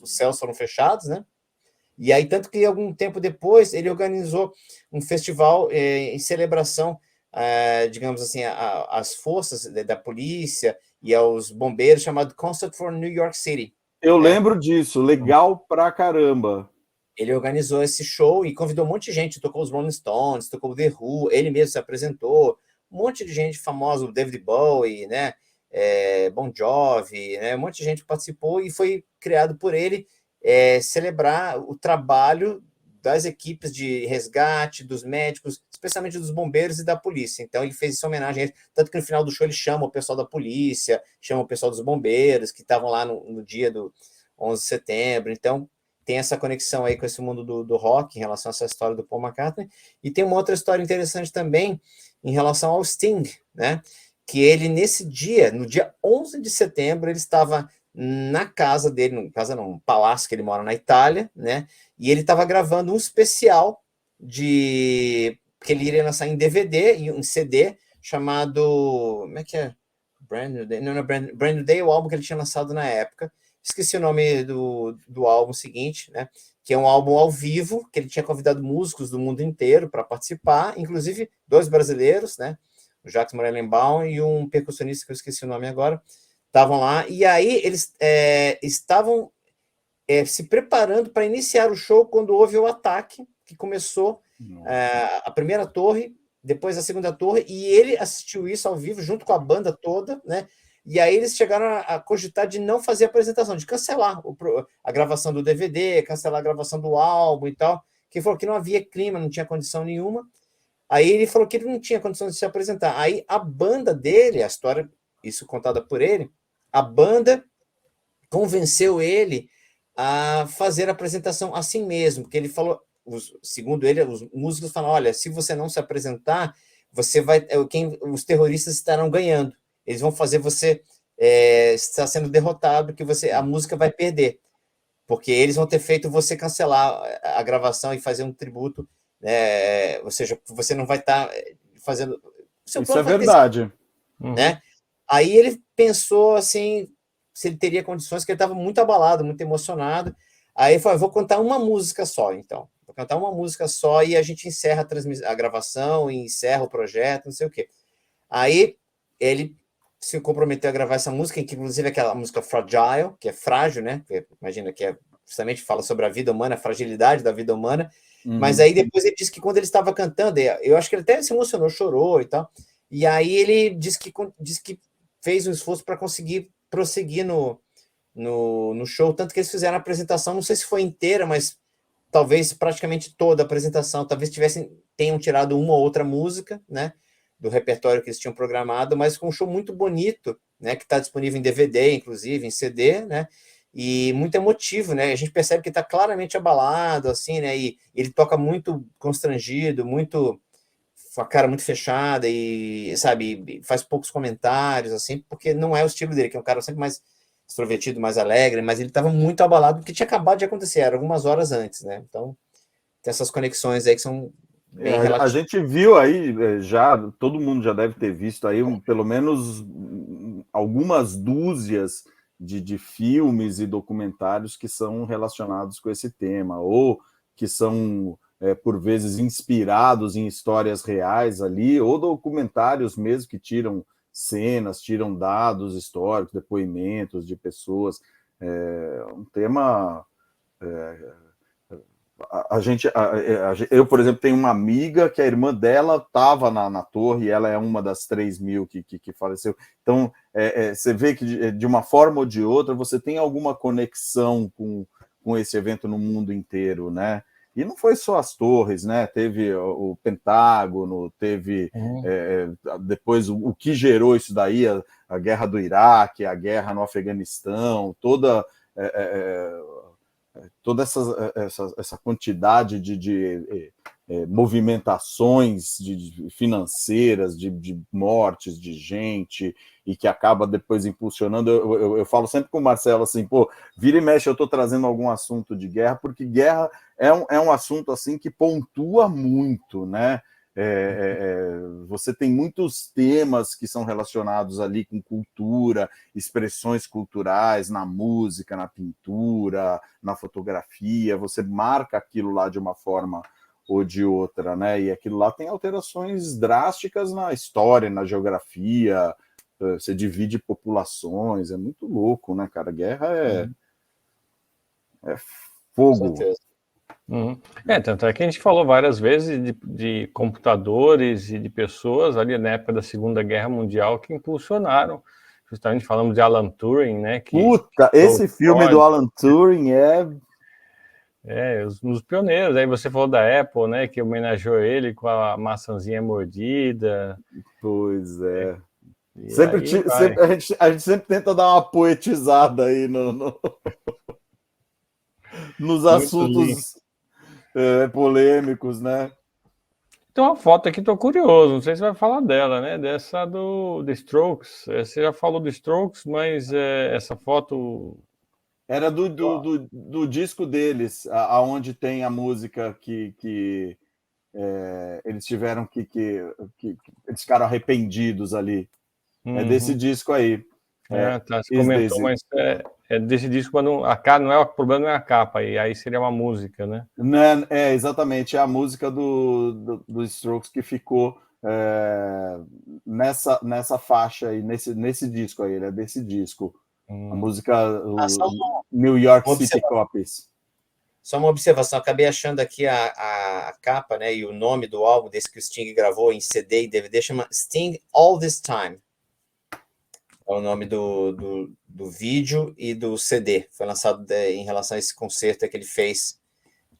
céus foram fechados, né? E aí, tanto que algum tempo depois, ele organizou um festival em celebração, digamos assim, às forças da polícia e aos bombeiros, chamado Concert for New York City. Eu lembro disso, legal pra caramba. Ele organizou esse show e convidou um monte de gente, tocou os Rolling Stones, tocou o The Who, ele mesmo se apresentou, um monte de gente famosa, o David Bowie, né? Bon Jovi, né? Um monte de gente participou e foi criado por ele celebrar o trabalho das equipes de resgate, dos médicos, especialmente dos bombeiros e da polícia. Então, ele fez essa homenagem a ele, tanto que no final do show ele chama o pessoal da polícia, chama o pessoal dos bombeiros, que estavam lá no dia do 11 de setembro. Então, tem essa conexão aí com esse mundo do rock, em relação a essa história do Paul McCartney. E tem uma outra história interessante também, em relação ao Sting, né? Que ele, nesse dia, no dia 11 de setembro, ele estava na casa dele, um palácio que ele mora na Itália, né? E ele estava gravando um especial que ele iria lançar em DVD, em CD, chamado... Como é que é? Brand New Day? Não, Brand New Day, o álbum que ele tinha lançado na época. Esqueci o nome do álbum seguinte, né? Que é um álbum ao vivo, que ele tinha convidado músicos do mundo inteiro para participar, inclusive 2 brasileiros, né? O Jacques Morellenbaum e um percussionista que eu esqueci o nome agora, estavam lá, e aí eles estavam se preparando para iniciar o show quando houve o ataque, que começou a primeira torre, depois a segunda torre, e ele assistiu isso ao vivo, junto com a banda toda, né? E aí eles chegaram a cogitar de não fazer a apresentação, de cancelar a gravação do DVD, cancelar a gravação do álbum e tal, que falou que não havia clima, não tinha condição nenhuma. Aí ele falou que ele não tinha condição de se apresentar. Aí a banda dele, a história, isso contada por ele, a banda convenceu ele a fazer a apresentação assim mesmo, porque ele falou, segundo ele, os músicos falaram, olha, se você não se apresentar, os terroristas estarão ganhando. Eles vão fazer você estar sendo derrotado, que a música vai perder, porque eles vão ter feito você cancelar a gravação e fazer um tributo, ou seja, você não vai estar fazendo... Isso é verdade. Né? Aí ele pensou assim, se ele teria condições, que ele estava muito abalado, muito emocionado. Aí ele falou, vou cantar uma música só, então. Vou cantar uma música só e a gente encerra a gravação, e encerra o projeto, não sei o quê. Aí ele se comprometeu a gravar essa música, que inclusive é aquela música Fragile, que é frágil, né? Imagina que justamente fala sobre a vida humana, a fragilidade da vida humana. Mas aí depois ele disse que quando ele estava cantando, eu acho que ele até se emocionou, chorou e tal. E aí ele diz que fez um esforço para conseguir prosseguir no show, tanto que eles fizeram a apresentação, não sei se foi inteira, mas talvez praticamente toda a apresentação, talvez tenham tirado uma ou outra música, né, do repertório que eles tinham programado, mas com um show muito bonito, né, que está disponível em DVD, inclusive, em CD, né, e muito emotivo, né, a gente percebe que está claramente abalado, assim, né, e ele toca muito constrangido, muito, com a cara muito fechada e, sabe, faz poucos comentários, assim, porque não é o estilo dele, que é um cara sempre mais extrovertido, mais alegre, mas ele estava muito abalado, porque tinha acabado de acontecer, era algumas horas antes, né, então tem essas conexões aí que são bem A relativas. gente viu aí, já, todo mundo já deve ter visto aí, pelo menos algumas dúzias de filmes e documentários que são relacionados com esse tema, ou que são, por vezes, inspirados em histórias reais ali, ou documentários mesmo que tiram cenas, tiram dados históricos, depoimentos de pessoas. É um tema... eu, por exemplo, tenho uma amiga que a irmã dela estava na torre, e ela é uma das 3.000 que faleceu. Então, você vê que, de uma forma ou de outra, você tem alguma conexão com esse evento no mundo inteiro, né? E não foi só as torres, né? Teve o Pentágono, teve depois o que gerou isso daí, a guerra do Iraque, a guerra no Afeganistão, toda essa quantidade de movimentações financeiras, de mortes de gente, e que acaba depois impulsionando. Eu falo sempre com o Marcelo assim, pô, vira e mexe, eu estou trazendo algum assunto de guerra, porque guerra é um assunto assim que pontua muito, né? Você tem muitos temas que são relacionados ali com cultura, expressões culturais, na música, na pintura, na fotografia, você marca aquilo lá de uma forma ou de outra, né? E aquilo lá tem alterações drásticas na história, na geografia, você divide populações, é muito louco, né, cara? Guerra é fogo. Com certeza. Tanto é que a gente falou várias vezes de computadores e de pessoas ali na época da Segunda Guerra Mundial que impulsionaram. Justamente falamos de Alan Turing, né? Puta, esse filme do Alan Turing os pioneiros. Aí você falou da Apple, né? Que homenageou ele com a maçãzinha mordida. Pois é. Sempre, a gente sempre tenta dar uma poetizada aí nos assuntos polêmicos, né? Tem uma foto aqui, tô curioso, não sei se vai falar dela, né? Dessa do The Strokes. Você já falou do Strokes, mas essa foto... Era do disco deles, aonde tem a música que eles tiveram que eles ficaram arrependidos ali. É desse disco aí. Tá, você comentou, mas é desse disco, quando a capa, o problema não é a capa, aí seria uma música, né? Exatamente, é a música do Strokes que ficou nessa faixa aí, nesse disco aí, ele é desse disco. A música New York City Copies. Só uma observação, acabei achando aqui a capa, né, e o nome do álbum desse que o Sting gravou em CD e DVD, chama Sting All This Time. É o nome do vídeo e do CD. Foi lançado em relação a esse concerto que ele fez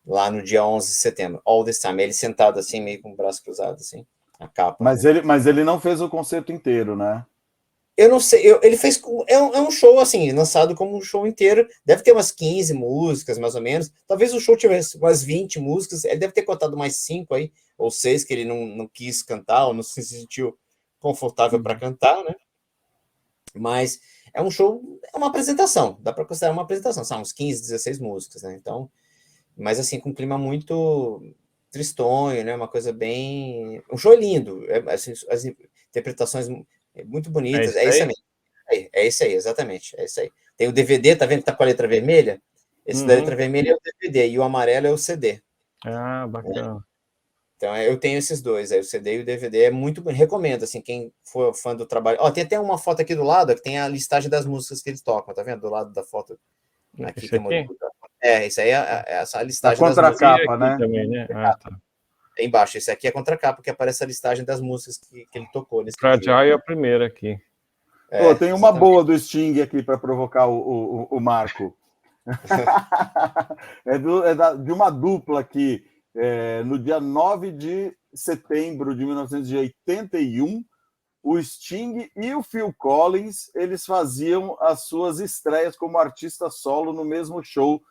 lá no dia 11 de setembro. All This Time. Ele sentado assim, meio com o braço cruzado, assim, a capa. Mas ele não fez o concerto inteiro, né? Eu não sei, ele fez. É um show assim, lançado como um show inteiro. Deve ter umas 15 músicas, mais ou menos. Talvez o show tivesse umas 20 músicas. Ele deve ter contado mais 5 aí, ou 6, que ele não quis cantar, ou não se sentiu confortável para cantar, né? Mas é um show, é uma apresentação. Dá para considerar uma apresentação. São uns 15, 16 músicas, né? Então, mas assim, com um clima muito tristonho, né? Uma coisa bem. Um show lindo. Assim, as interpretações muito bonitas. É isso mesmo. É isso aí, exatamente. É isso aí. Tem o DVD, tá vendo que tá com a letra vermelha? Esse da letra vermelha é o DVD e o amarelo é o CD. Ah, bacana. Então eu tenho esses dois, aí o CD e o DVD é muito recomendo, assim, quem for fã do trabalho. Ó, tem até uma foto aqui do lado que tem a listagem das músicas que eles tocam, tá vendo? Do lado da foto. Aqui Esse aqui? Isso aí é essa listagem das músicas. Capa, né? Também, né? Ah, tá. Embaixo, esse aqui é a contracapa, que aparece a listagem das músicas que ele tocou nesse Fragile é a primeira aqui. Pô, tem uma boa do Sting aqui para provocar o Marco. De uma dupla aqui, no dia 9 de setembro de 1981, o Sting e o Phil Collins, eles faziam as suas estreias como artista solo no mesmo show,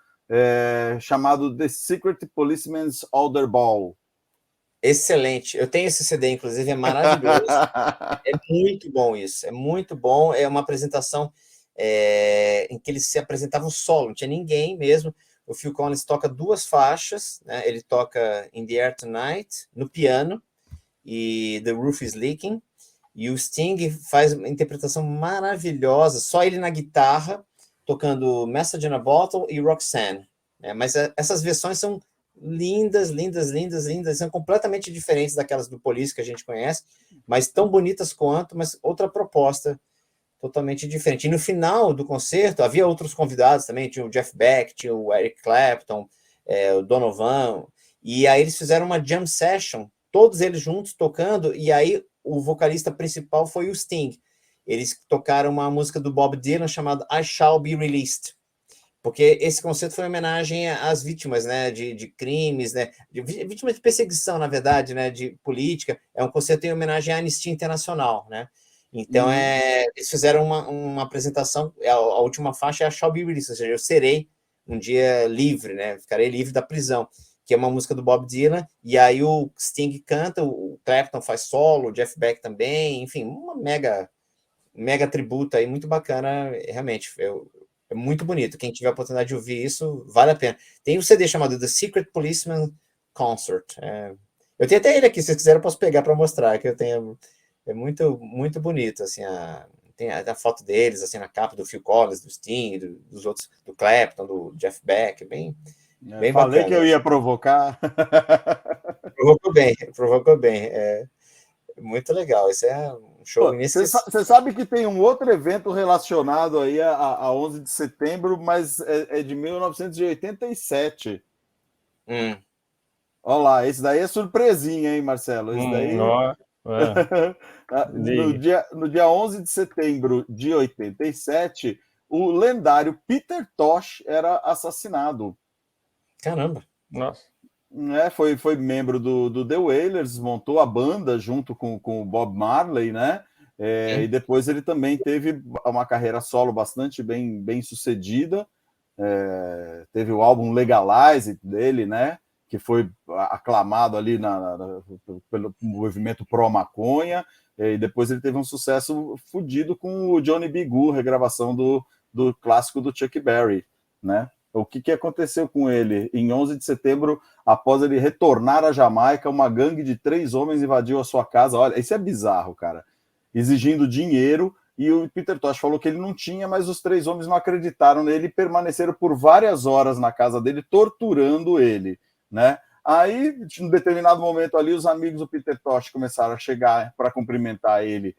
chamado The Secret Policeman's Alder Ball. Excelente. Eu tenho esse CD, inclusive, é maravilhoso. É muito bom isso, é muito bom. É uma apresentação em que eles se apresentavam solo, não tinha ninguém mesmo. O Phil Collins toca 2 faixas, né? Ele toca In the Air Tonight no piano e The Roof is Leaking, e o Sting faz uma interpretação maravilhosa, só ele na guitarra, tocando Message in a Bottle e Roxanne, né? Mas essas versões são lindas, lindas, lindas, lindas, são completamente diferentes daquelas do Police que a gente conhece, mas tão bonitas quanto, mas outra proposta totalmente diferente. E no final do concerto, havia outros convidados também, tinha o Jeff Beck, tinha o Eric Clapton, o Donovan, e aí eles fizeram uma jam session, todos eles juntos tocando, e aí o vocalista principal foi o Sting. Eles tocaram uma música do Bob Dylan chamada I Shall Be Released, porque esse concerto foi uma homenagem às vítimas, né, de crimes, né, vítimas de perseguição, na verdade, né, de política. É um concerto em homenagem à Anistia Internacional, né. Então, eles fizeram uma apresentação, a última faixa é a Shall Be Released, ou seja, eu serei um dia livre, né, ficarei livre da prisão, que é uma música do Bob Dylan, e aí o Sting canta, o Clapton faz solo, o Jeff Beck também, enfim, uma mega tributo aí, muito bacana, realmente, é muito bonito. Quem tiver a oportunidade de ouvir isso, vale a pena. Tem um CD chamado The Secret Policeman Concert. Eu tenho até ele aqui, se vocês quiserem eu posso pegar para mostrar, que eu tenho. É muito, muito bonito, assim, tem a foto deles, assim, na capa do Phil Collins, do Sting, dos outros, do Clapton, do Jeff Beck, bem Falei bacana. que eu ia provocar. Provocou bem. Muito legal, esse é um show inesquecível. Você sabe que tem um outro evento relacionado aí a 11 de setembro, mas é de 1987. Olha lá, esse daí é surpresinha, hein, Marcelo? Esse daí... no dia 11 de setembro de 87, o lendário Peter Tosh era assassinado. Caramba! Nossa. Foi membro do The Wailers, montou a banda junto com o Bob Marley, né? E depois ele também teve uma carreira solo bastante bem sucedida. Teve o álbum Legalize dele, né? Que foi aclamado ali pelo movimento pró-maconha. E depois ele teve um sucesso fodido com o Johnny B. Good, regravação do clássico do Chuck Berry, né? O que aconteceu com ele? Em 11 de setembro, após ele retornar à Jamaica, uma gangue de 3 homens invadiu a sua casa. Olha, isso é bizarro, cara. Exigindo dinheiro, e o Peter Tosh falou que ele não tinha, mas os 3 homens não acreditaram nele e permaneceram por várias horas na casa dele, torturando ele, né? Aí, em um determinado momento ali, os amigos do Peter Tosh começaram a chegar para cumprimentar ele,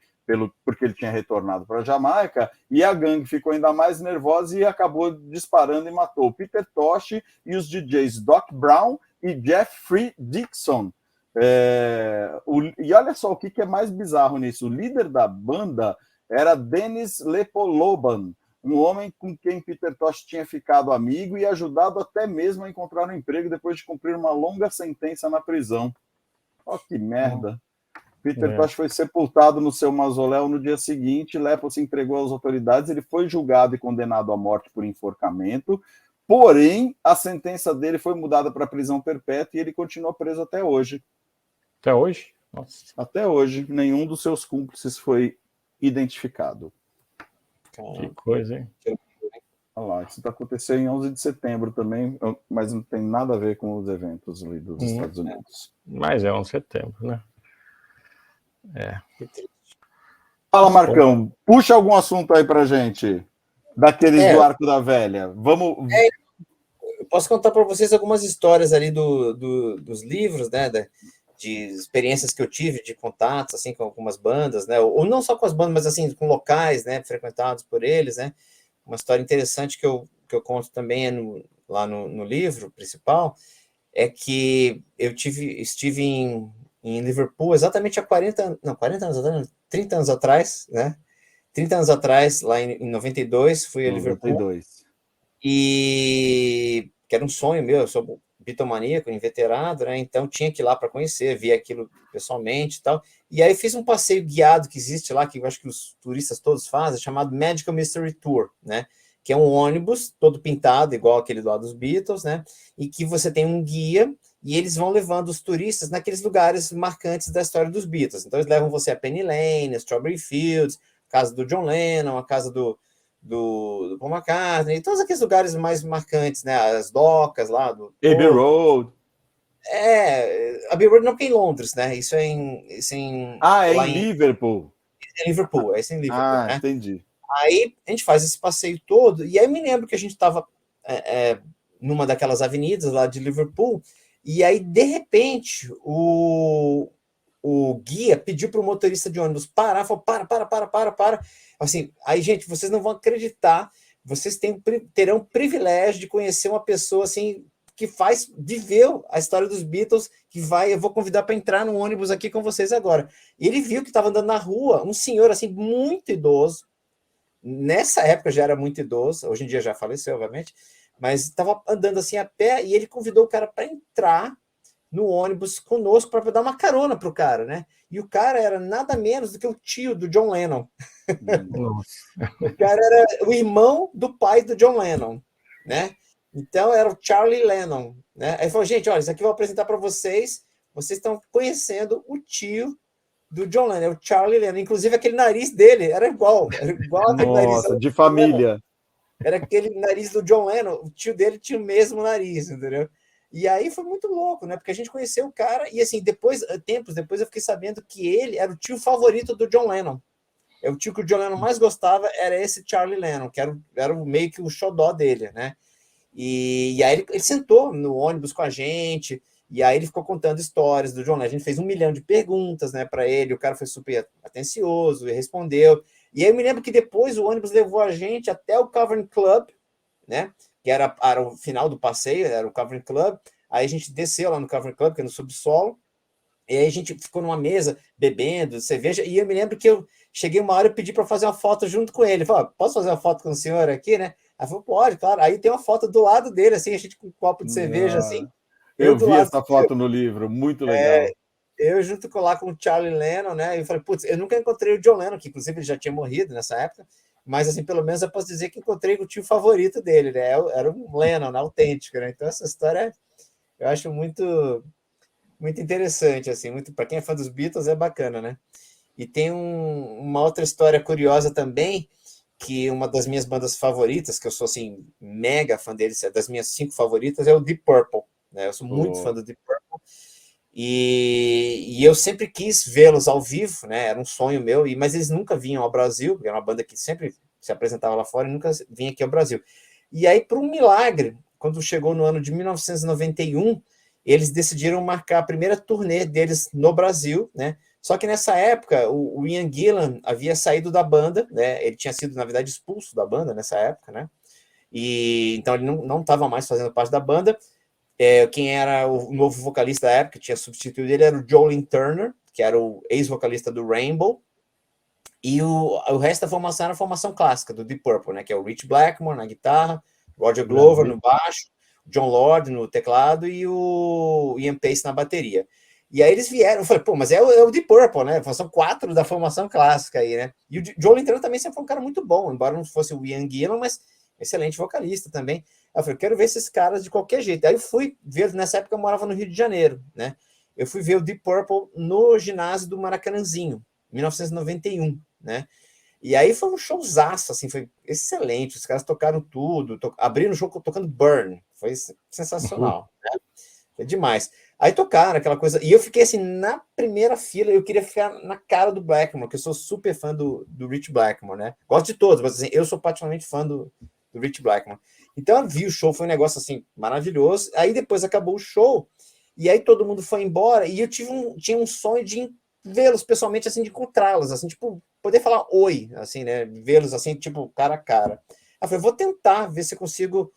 porque ele tinha retornado para a Jamaica, e a gangue ficou ainda mais nervosa e acabou disparando e matou o Peter Tosh e os DJs Doc Brown e Jeffrey Dixon. E olha só o que é mais bizarro nisso. O líder da banda era Dennis Lepoloban, um homem com quem Peter Tosh tinha ficado amigo e ajudado até mesmo a encontrar um emprego depois de cumprir uma longa sentença na prisão. Olha que merda. Peter Tosh foi sepultado no seu mausoléu no dia seguinte. Lepo se entregou às autoridades. Ele foi julgado e condenado à morte por enforcamento. Porém, a sentença dele foi mudada para prisão perpétua e ele continua preso até hoje. Até hoje? Nossa. Até hoje, nenhum dos seus cúmplices foi identificado. Que coisa, hein? Olha lá, isso aconteceu em 11 de setembro também, mas não tem nada a ver com os eventos ali dos Estados Unidos. Mas é 11 de setembro, né? Fala, Marcão, puxa algum assunto aí pra gente, daqueles do Arco da Velha. Vamos... Eu posso contar para vocês algumas histórias ali dos livros, né, de experiências que eu tive, de contatos, assim, com algumas bandas, né, ou não só com as bandas, mas, assim, com locais, né, frequentados por eles, né. Uma história interessante que eu conto também lá no livro principal é que eu estive em Liverpool exatamente há 40 anos atrás, 30 anos atrás, né? 30 anos atrás, lá em 92, fui a Liverpool, 92. e que era um sonho meu, eu sou bitomaníaco, inveterado, né? Então tinha que ir lá para conhecer, ver aquilo pessoalmente e tal. E aí fiz um passeio guiado que existe lá, que eu acho que os turistas todos fazem, chamado Magical Mystery Tour, né? Que é um ônibus todo pintado, igual aquele lá dos Beatles, né? E que você tem um guia e eles vão levando os turistas naqueles lugares marcantes da história dos Beatles. Então eles levam você a Penny Lane, a Strawberry Fields, a casa do John Lennon, a casa do Paul McCartney, todos aqueles lugares mais marcantes, né? As docas lá do Abbey Road. A Abbey Road não é em Londres, né? Isso é É lá em Liverpool. em Liverpool, é isso em Liverpool, né? Entendi. Aí a gente faz esse passeio todo, e aí me lembro que a gente estava numa daquelas avenidas lá de Liverpool, e aí, de repente, o guia pediu para o motorista de ônibus parar, falou, para. Assim, aí, gente, vocês não vão acreditar, vocês terão o privilégio de conhecer uma pessoa, assim, que viveu a história dos Beatles, eu vou convidar para entrar no ônibus aqui com vocês agora. E ele viu que estava andando na rua, um senhor, assim, muito idoso, nessa época já era muito idoso, hoje em dia já faleceu, obviamente, mas estava andando assim a pé, e ele convidou o cara para entrar no ônibus conosco para dar uma carona para o cara, né? E o cara era nada menos do que o tio do John Lennon. O cara era o irmão do pai do John Lennon, né? Então era o Charlie Lennon, né? Aí falou, gente, olha, isso aqui eu vou apresentar para vocês estão conhecendo o tio do John Lennon, o Charlie Lennon. Inclusive aquele nariz dele era igual aquele nariz. De família. Era aquele nariz do John Lennon, o tio dele tinha o mesmo nariz, entendeu? E aí foi muito louco, né? Porque a gente conheceu o cara e, assim, tempos depois eu fiquei sabendo que ele era o tio favorito do John Lennon. O tio que o John Lennon mais gostava era esse Charlie Lennon, que era meio que o xodó dele, né? E aí ele sentou no ônibus com a gente, e aí ele ficou contando histórias do John Lennon. A gente fez 1 milhão de perguntas, né, para ele, o cara foi super atencioso e respondeu. E aí eu me lembro que depois o ônibus levou a gente até o Cavern Club, né? Que era o final do passeio, era o Cavern Club. Aí a gente desceu lá no Cavern Club, que é no subsolo, e aí a gente ficou numa mesa bebendo cerveja, e eu me lembro que eu cheguei uma hora e pedi para fazer uma foto junto com ele. Falei, posso fazer uma foto com o senhor aqui, né? Aí falou, pode, claro. Aí tem uma foto do lado dele, assim, a gente com um copo de cerveja, assim. Eu vi essa foto no livro, muito legal. Eu junto com o Charlie Lennon, né? Eu falei, putz, eu nunca encontrei o John Lennon, que inclusive ele já tinha morrido nessa época, mas assim, pelo menos eu posso dizer que encontrei o tio favorito dele, né? Era um Lennon, né? Autêntico, né? Então essa história eu acho muito, muito interessante, assim, muito para quem é fã dos Beatles é bacana, né? E tem uma outra história curiosa também, que uma das minhas bandas favoritas, que eu sou assim mega fã deles, das minhas 5 favoritas é o Deep Purple, né? Eu sou muito fã do Deep Purple. E eu sempre quis vê-los ao vivo, né? Era um sonho meu, mas eles nunca vinham ao Brasil, porque era uma banda que sempre se apresentava lá fora e nunca vinha aqui ao Brasil. E aí, por um milagre, quando chegou no ano de 1991, eles decidiram marcar a primeira turnê deles no Brasil, né? Só que nessa época, o Ian Gillan havia saído da banda, né? Ele tinha sido, na verdade, expulso da banda nessa época, né? E então ele não estava mais fazendo parte da banda. Quem era o novo vocalista da época, que tinha substituído ele, era o Jolin Turner, que era o ex-vocalista do Rainbow, e o resto da formação era a formação clássica do Deep Purple, né, que é o Rich Blackmore na guitarra, Roger Glover no baixo, John Lord no teclado e o Ian Pace na bateria. E aí eles vieram, eu falei, pô, mas é o Deep Purple, né? São 4 da formação clássica aí, né? E o Jolin Turner também sempre foi um cara muito bom, embora não fosse o Ian Gillan, mas excelente vocalista também. Eu falei, quero ver esses caras de qualquer jeito. Aí eu fui ver, nessa época eu morava no Rio de Janeiro, né? Eu fui ver o Deep Purple no ginásio do Maracanãzinho, 1991, né? E aí foi um showzaço, assim, foi excelente. Os caras tocaram tudo, abriram o show tocando Burn, foi sensacional, né? Foi demais. Aí tocaram aquela coisa, e eu fiquei assim, na primeira fila, eu queria ficar na cara do Blackmore, que eu sou super fã do Rich Blackmore, né? Gosto de todos, mas assim, eu sou particularmente fã do Rich Blackmore. Então eu vi o show, foi um negócio assim, maravilhoso. Aí depois acabou o show, e aí todo mundo foi embora, e eu tinha um sonho de vê-los pessoalmente, assim, de encontrá-los, assim, tipo, poder falar oi, assim, né? Vê-los assim, tipo, cara a cara. Aí eu falei, vou tentar ver se eu consigo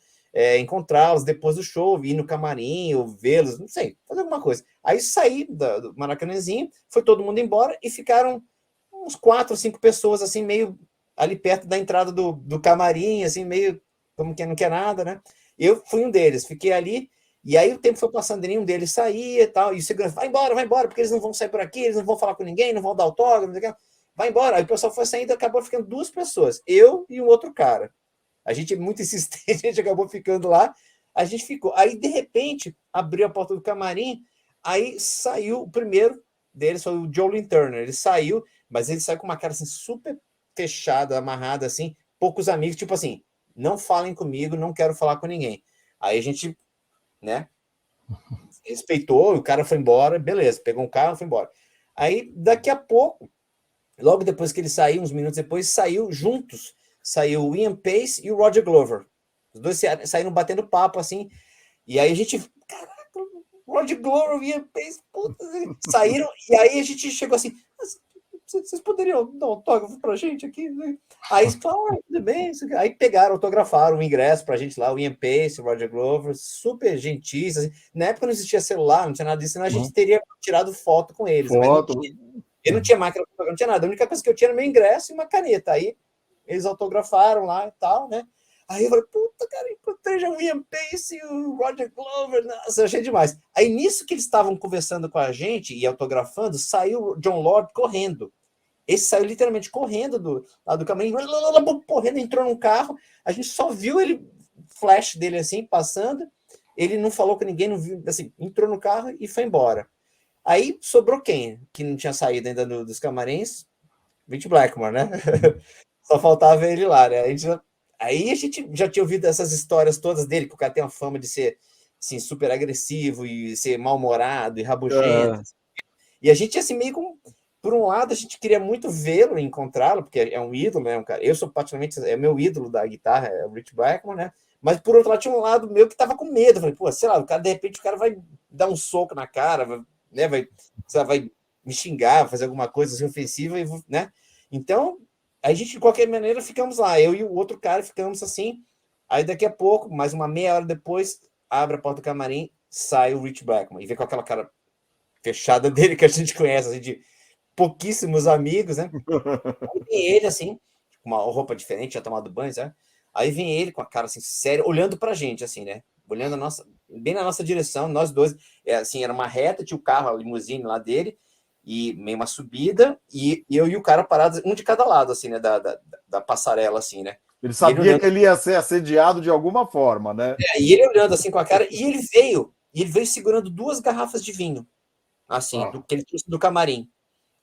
encontrá-los depois do show, ir no camarim, ou vê-los, não sei, fazer alguma coisa. Aí saí do Maracanãzinho, foi todo mundo embora e ficaram uns 4 ou 5 pessoas, assim, meio ali perto da entrada do camarim, assim, meio como que não quer nada, né? Eu fui um deles, fiquei ali, e aí o tempo foi passando, nenhum deles saía e tal, e o segurança, vai embora, porque eles não vão sair por aqui, eles não vão falar com ninguém, não vão dar autógrafo, vai embora. Aí o pessoal foi saindo, acabou ficando 2 pessoas, eu e um outro cara. A gente é muito insistente, a gente acabou ficando lá, a gente ficou. Aí, de repente, abriu a porta do camarim, aí saiu o primeiro deles, foi o Joe Lynn Turner, ele saiu, mas ele saiu com uma cara assim, super fechada, amarrada, assim, poucos amigos, tipo assim, não falem comigo, não quero falar com ninguém. Aí a gente, né, respeitou, o cara foi embora, beleza, pegou um carro e foi embora. Aí, daqui a pouco, logo depois que ele saiu, uns minutos depois, saiu juntos, saiu o Ian Pace e o Roger Glover. Os dois saíram batendo papo, assim, e aí a gente, caraca, Roger Glover e Ian Pace, puta, saíram, e aí a gente chegou assim, vocês poderiam dar um autógrafo pra gente aqui? Aí, claro, tudo bem. Aí pegaram, autografaram o ingresso pra gente lá, o Ian Pace, o Roger Glover, super gentis. Assim. Na época não existia celular, não tinha nada disso, senão a gente teria tirado foto com eles. Foto. Mas eu não tinha máquina, não tinha nada. A única coisa que eu tinha era meu ingresso e uma caneta. Aí eles autografaram lá e tal, né? Aí eu falei, puta, cara, encontrei já o Ian Pace e o Roger Glover, nossa, eu achei demais. Aí nisso que eles estavam conversando com a gente e autografando, saiu o John Lord correndo. Esse saiu literalmente correndo lá do camarim, correndo, entrou num carro, a gente só viu ele, flash dele assim, passando, ele não falou com ninguém, não viu, assim, entrou no carro e foi embora. Aí sobrou quem? Que não tinha saído ainda dos camarins? Rich Blackmore, né? Só faltava ele lá, né? Aí a gente já tinha ouvido essas histórias todas dele, que o cara tem uma fama de ser assim, super agressivo e ser mal-humorado e rabugento. E a gente, assim, meio com... Por um lado, a gente queria muito vê-lo e encontrá-lo, porque é um ídolo, né? Um cara, eu sou praticamente... É meu ídolo da guitarra, é o Rich Blackmore, né? Mas, por outro lado, tinha um lado meu que tava com medo. Eu falei, pô, sei lá, de repente o cara vai dar um soco na cara, né? Vai me xingar, fazer alguma coisa assim, ofensiva, né? Então... Aí a gente, de qualquer maneira, ficamos lá. Eu e o outro cara ficamos assim. Aí daqui a pouco, mais uma meia hora depois, abre a porta do camarim, sai o Rich Blackmore. E vem com aquela cara fechada dele que a gente conhece, assim, de pouquíssimos amigos, né? Aí vem ele, assim, com uma roupa diferente, já tomado banho, sabe? Aí vem ele com a cara, assim, séria, olhando pra gente, assim, né? Olhando bem na nossa direção, nós dois. Assim, era uma reta, tinha o carro, a limusine lá dele, e meio uma subida, e eu e o cara parados, um de cada lado, assim, né, da passarela, assim, né. Ele sabia que ele ia ser assediado de alguma forma, né? E ele olhando, assim, com a cara, e ele veio segurando 2 garrafas de vinho, assim, que ele trouxe do camarim.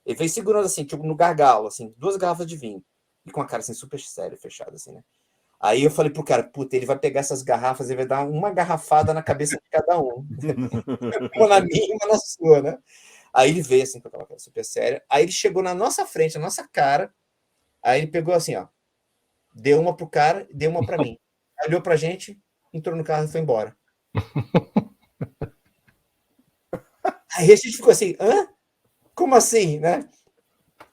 Ele veio segurando, assim, tipo, no gargalo, assim, 2 garrafas de vinho, e com a cara, assim, super séria, fechada, assim, né. Aí eu falei pro cara, puta, ele vai pegar essas garrafas, ele vai dar uma garrafada na cabeça de cada um. Uma na minha e uma na sua, né. Aí ele veio assim com aquela cara super séria. Aí ele chegou na nossa frente, na nossa cara. Aí ele pegou assim, ó. Deu uma pro cara, deu uma pra mim. Aí olhou pra gente, entrou no carro e foi embora. Aí a gente ficou assim, hã? Como assim, né?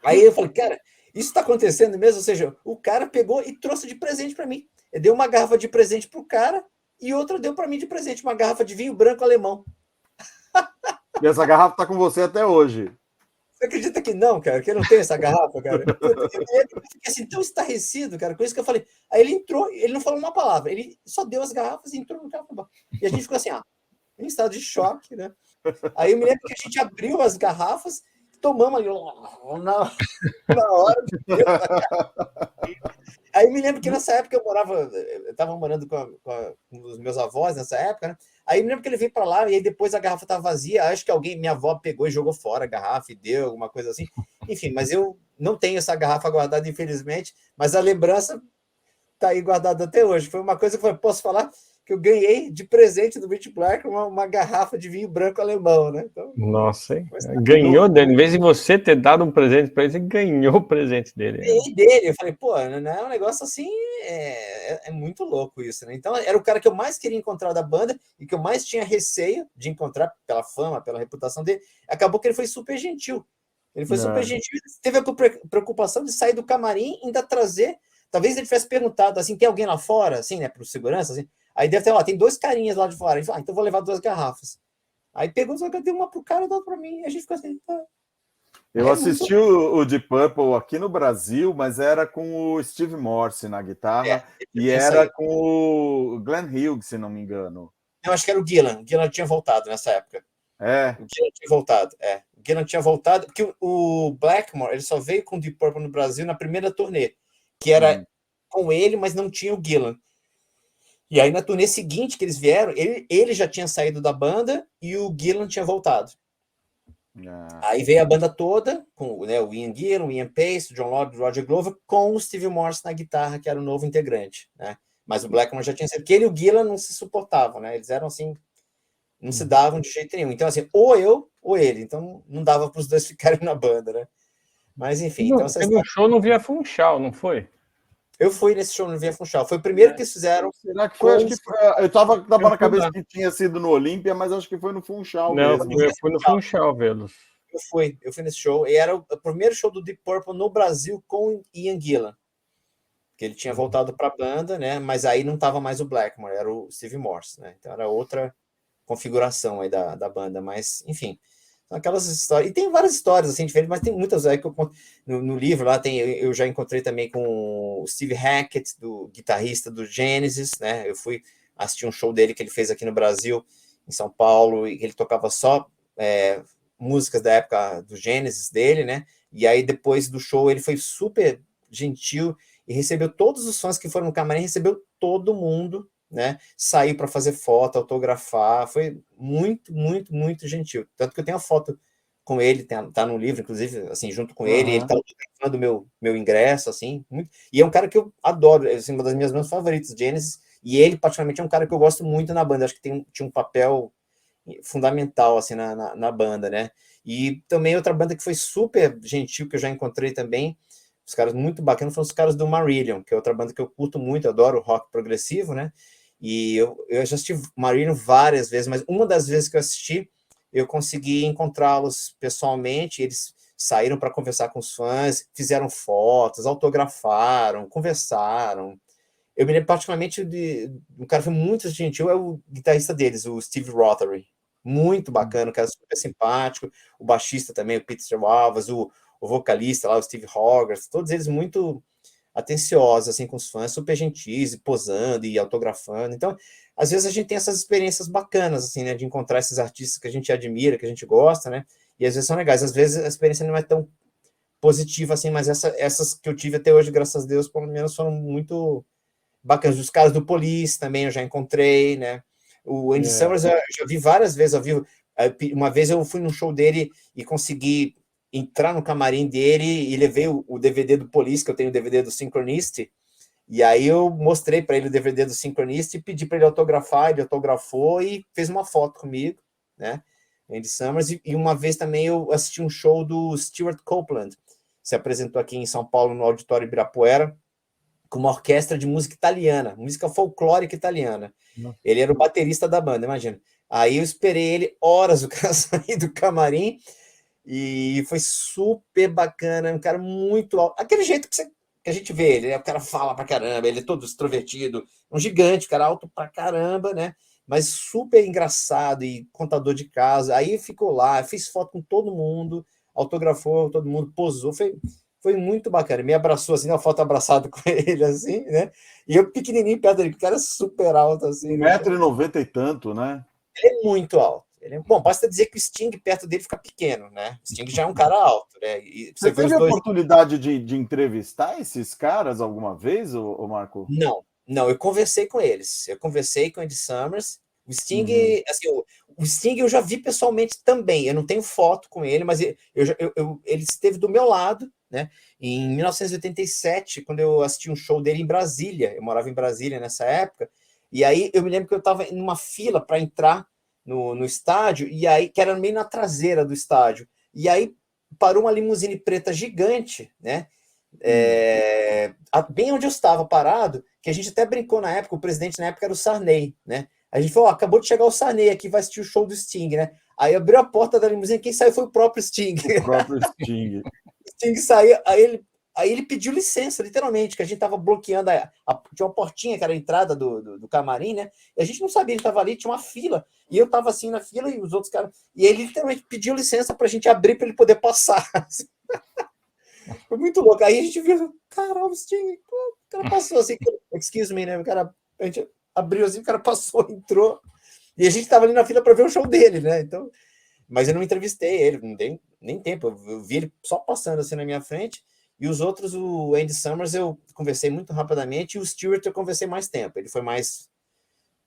Aí eu falei, cara, isso tá acontecendo mesmo? Ou seja, o cara pegou e trouxe de presente pra mim. Ele deu uma garrafa de presente pro cara e outra deu pra mim de presente, uma garrafa de vinho branco alemão. E essa garrafa tá com você até hoje. Você acredita que não, cara? Que eu não tenho essa garrafa, cara? Eu fiquei assim, tão estarrecido, cara, com isso que eu falei. Aí ele entrou, ele não falou uma palavra, ele só deu as garrafas e entrou no carro. E a gente ficou assim, em estado de choque, né? Aí eu me lembro que a gente abriu as garrafas, tomamos ali na hora. Aí eu me lembro que nessa época eu estava morando com os meus avós nessa época, né? Aí eu me lembro que ele veio para lá e aí depois a garrafa estava vazia. Acho que minha avó pegou e jogou fora a garrafa e deu alguma coisa assim. Enfim, mas eu não tenho essa garrafa guardada, infelizmente, mas a lembrança está aí guardada até hoje. Foi uma coisa que eu posso falar que eu ganhei de presente do Rich Black uma garrafa de vinho branco alemão, né? Então, nossa, hein? Ganhou dele. Em vez de você ter dado um presente para ele, você ganhou o presente dele. Ganhei dele. Eu falei, pô, não é um negócio assim, é muito louco isso, né? Então, era o cara que eu mais queria encontrar da banda e que eu mais tinha receio de encontrar pela fama, pela reputação dele. Acabou que ele foi super gentil. Ele foi super gentil, teve a preocupação de sair do camarim e ainda trazer. Talvez ele tivesse perguntado assim, tem alguém lá fora, assim, né, para o segurança, assim. Aí deve ter, tem 2 carinhas lá de fora. Ele falou, então vou levar 2 garrafas. Aí pegou, deu uma pro cara, deu pra mim. E a gente ficou assim, Eu assisti o Deep Purple aqui no Brasil, mas era com o Steve Morse na guitarra e era com o Glenn Hughes, se não me engano. Eu acho que era o Gillan. O Gillan tinha voltado nessa época. O Gillan tinha voltado, O Gillan tinha voltado, porque o Blackmore, ele só veio com o Deep Purple no Brasil na primeira turnê, que era com ele, mas não tinha o Gillan. E aí, na turnê seguinte que eles vieram, ele já tinha saído da banda e o Gillan tinha voltado. Aí veio a banda toda, com o Ian Gillan, o Ian Pace, o John Lord, o Roger Glover, com o Steve Morse na guitarra, que era o novo integrante, né? Mas o Blackmore já tinha sido, porque ele e o Gillan não se suportavam, né? Eles eram assim, não se davam de jeito nenhum. Então, assim, ou eu ou ele. Então, não dava para os dois ficarem na banda, né? Mas, enfim. Então, no show no Via Funchal, não foi? Eu fui nesse show no Via Funchal. Foi o primeiro que eles fizeram. Será que foi? Acho que foi, eu tava na cabeça que tinha sido no Olímpia, mas acho que foi no Funchal mesmo. Eu fui no Funchal vê-los. Eu fui nesse show. E era o primeiro show do Deep Purple no Brasil com Ian Gillan. Que ele tinha voltado para a banda, né? Mas aí não estava mais o Blackmore, era o Steve Morse, né? Então era outra configuração aí da banda. Mas, enfim, são aquelas histórias. E tem várias histórias assim diferentes, mas tem muitas aí que eu conto no livro. Lá eu já encontrei também com o Steve Hackett, do guitarrista do Genesis, né? Eu fui assistir um show dele que ele fez aqui no Brasil, em São Paulo, e ele tocava só músicas da época do Genesis dele, né? E aí depois do show ele foi super gentil e recebeu todos os fãs que foram no camarim, recebeu todo mundo, né? Saiu para fazer foto, autografar, foi muito, muito, muito gentil. Tanto que eu tenho a foto com ele, tá no livro, inclusive, assim, junto com ele tá autografando meu ingresso, assim, muito. E é um cara que eu adoro, assim, uma das minhas bandas favoritas, Genesis, e ele, particularmente, é um cara que eu gosto muito na banda, acho que tinha um papel fundamental, assim, na banda, né? E também outra banda que foi super gentil, que eu já encontrei também, os caras muito bacanas, foram os caras do Marillion, que é outra banda que eu curto muito, eu adoro rock progressivo, né? E eu já assisti Marillion várias vezes, mas uma das vezes que eu assisti, eu consegui encontrá-los pessoalmente, eles saíram para conversar com os fãs, fizeram fotos, autografaram, conversaram. Eu me lembro particularmente um cara que foi muito gentil, é o guitarrista deles, o Steve Rothery. Muito bacana, um cara super simpático. O baixista também, o Peter Alves, o vocalista lá, o Steve Hogarth, todos eles muito atenciosos assim, com os fãs, super gentis, posando e autografando. Então, às vezes a gente tem essas experiências bacanas, assim, né, de encontrar esses artistas que a gente admira, que a gente gosta, né, e às vezes são legais. Às vezes a experiência não é tão positiva assim, mas essas que eu tive até hoje, graças a Deus, pelo menos foram muito bacanas. Os caras do Police também eu já encontrei, né, o Andy Summers eu já vi várias vezes ao vivo. Uma vez eu fui num show dele e consegui entrar no camarim dele e levei o DVD do Police, que eu tenho o DVD do Synchronicity, e aí eu mostrei para ele o DVD do Synchronicity e pedi para ele autografar, ele autografou e fez uma foto comigo, né, Andy Summers, e uma vez também eu assisti um show do Stuart Copeland, se apresentou aqui em São Paulo no Auditório Ibirapuera, com uma orquestra de música italiana, música folclórica italiana. Ele era o baterista da banda, imagina. Aí eu esperei ele horas, o cara sair do camarim, e foi super bacana, um cara muito alto, aquele jeito que a gente vê ele, né? O cara fala pra caramba, ele é todo extrovertido, um gigante, cara alto pra caramba, né? Mas super engraçado e contador de casos. Aí ficou lá, fez foto com todo mundo, autografou todo mundo, posou, foi muito bacana. Me abraçou assim, uma foto abraçado com ele, assim, né? E eu pequenininho perto dele, o cara é super alto, assim. 1,90 m e tanto, né? Ele é muito alto. Bom, basta dizer que o Sting perto dele fica pequeno, né? O Sting já é um cara alto, né? E você teve a oportunidade de entrevistar esses caras alguma vez, ô Marco? Não, eu conversei com eles. Eu conversei com o Andy Summers. O Sting, assim, o Sting eu já vi pessoalmente também. Eu não tenho foto com ele, mas ele esteve do meu lado, né? Em 1987, quando eu assisti um show dele em Brasília. Eu morava em Brasília nessa época. E aí eu me lembro que eu estava em uma fila para entrar no estádio, e aí, que era meio na traseira do estádio, e aí parou uma limusine preta gigante, né? Bem onde eu estava parado, que a gente até brincou na época, o presidente na época era o Sarney, né? A gente falou, acabou de chegar o Sarney aqui, vai assistir o show do Sting, né? Aí abriu a porta da limusine, quem saiu foi o próprio Sting. O próprio Sting. O Sting saiu, aí ele Aí ele pediu licença, literalmente, que a gente estava bloqueando, tinha uma portinha que era a entrada do camarim, né? E a gente não sabia, ele estava ali, tinha uma fila, e eu estava assim na fila, e os outros caras... E ele literalmente pediu licença para a gente abrir, para ele poder passar. Foi muito louco. Aí a gente viu, caramba, o cara passou assim, excuse me, né? A gente abriu assim, o cara passou, entrou, e a gente estava ali na fila para ver o show dele, né? Então, mas eu não entrevistei ele, não dei nem tempo, eu vi ele só passando assim na minha frente. E os outros, o Andy Summers, eu conversei muito rapidamente, e o Stewart eu conversei mais tempo, ele foi mais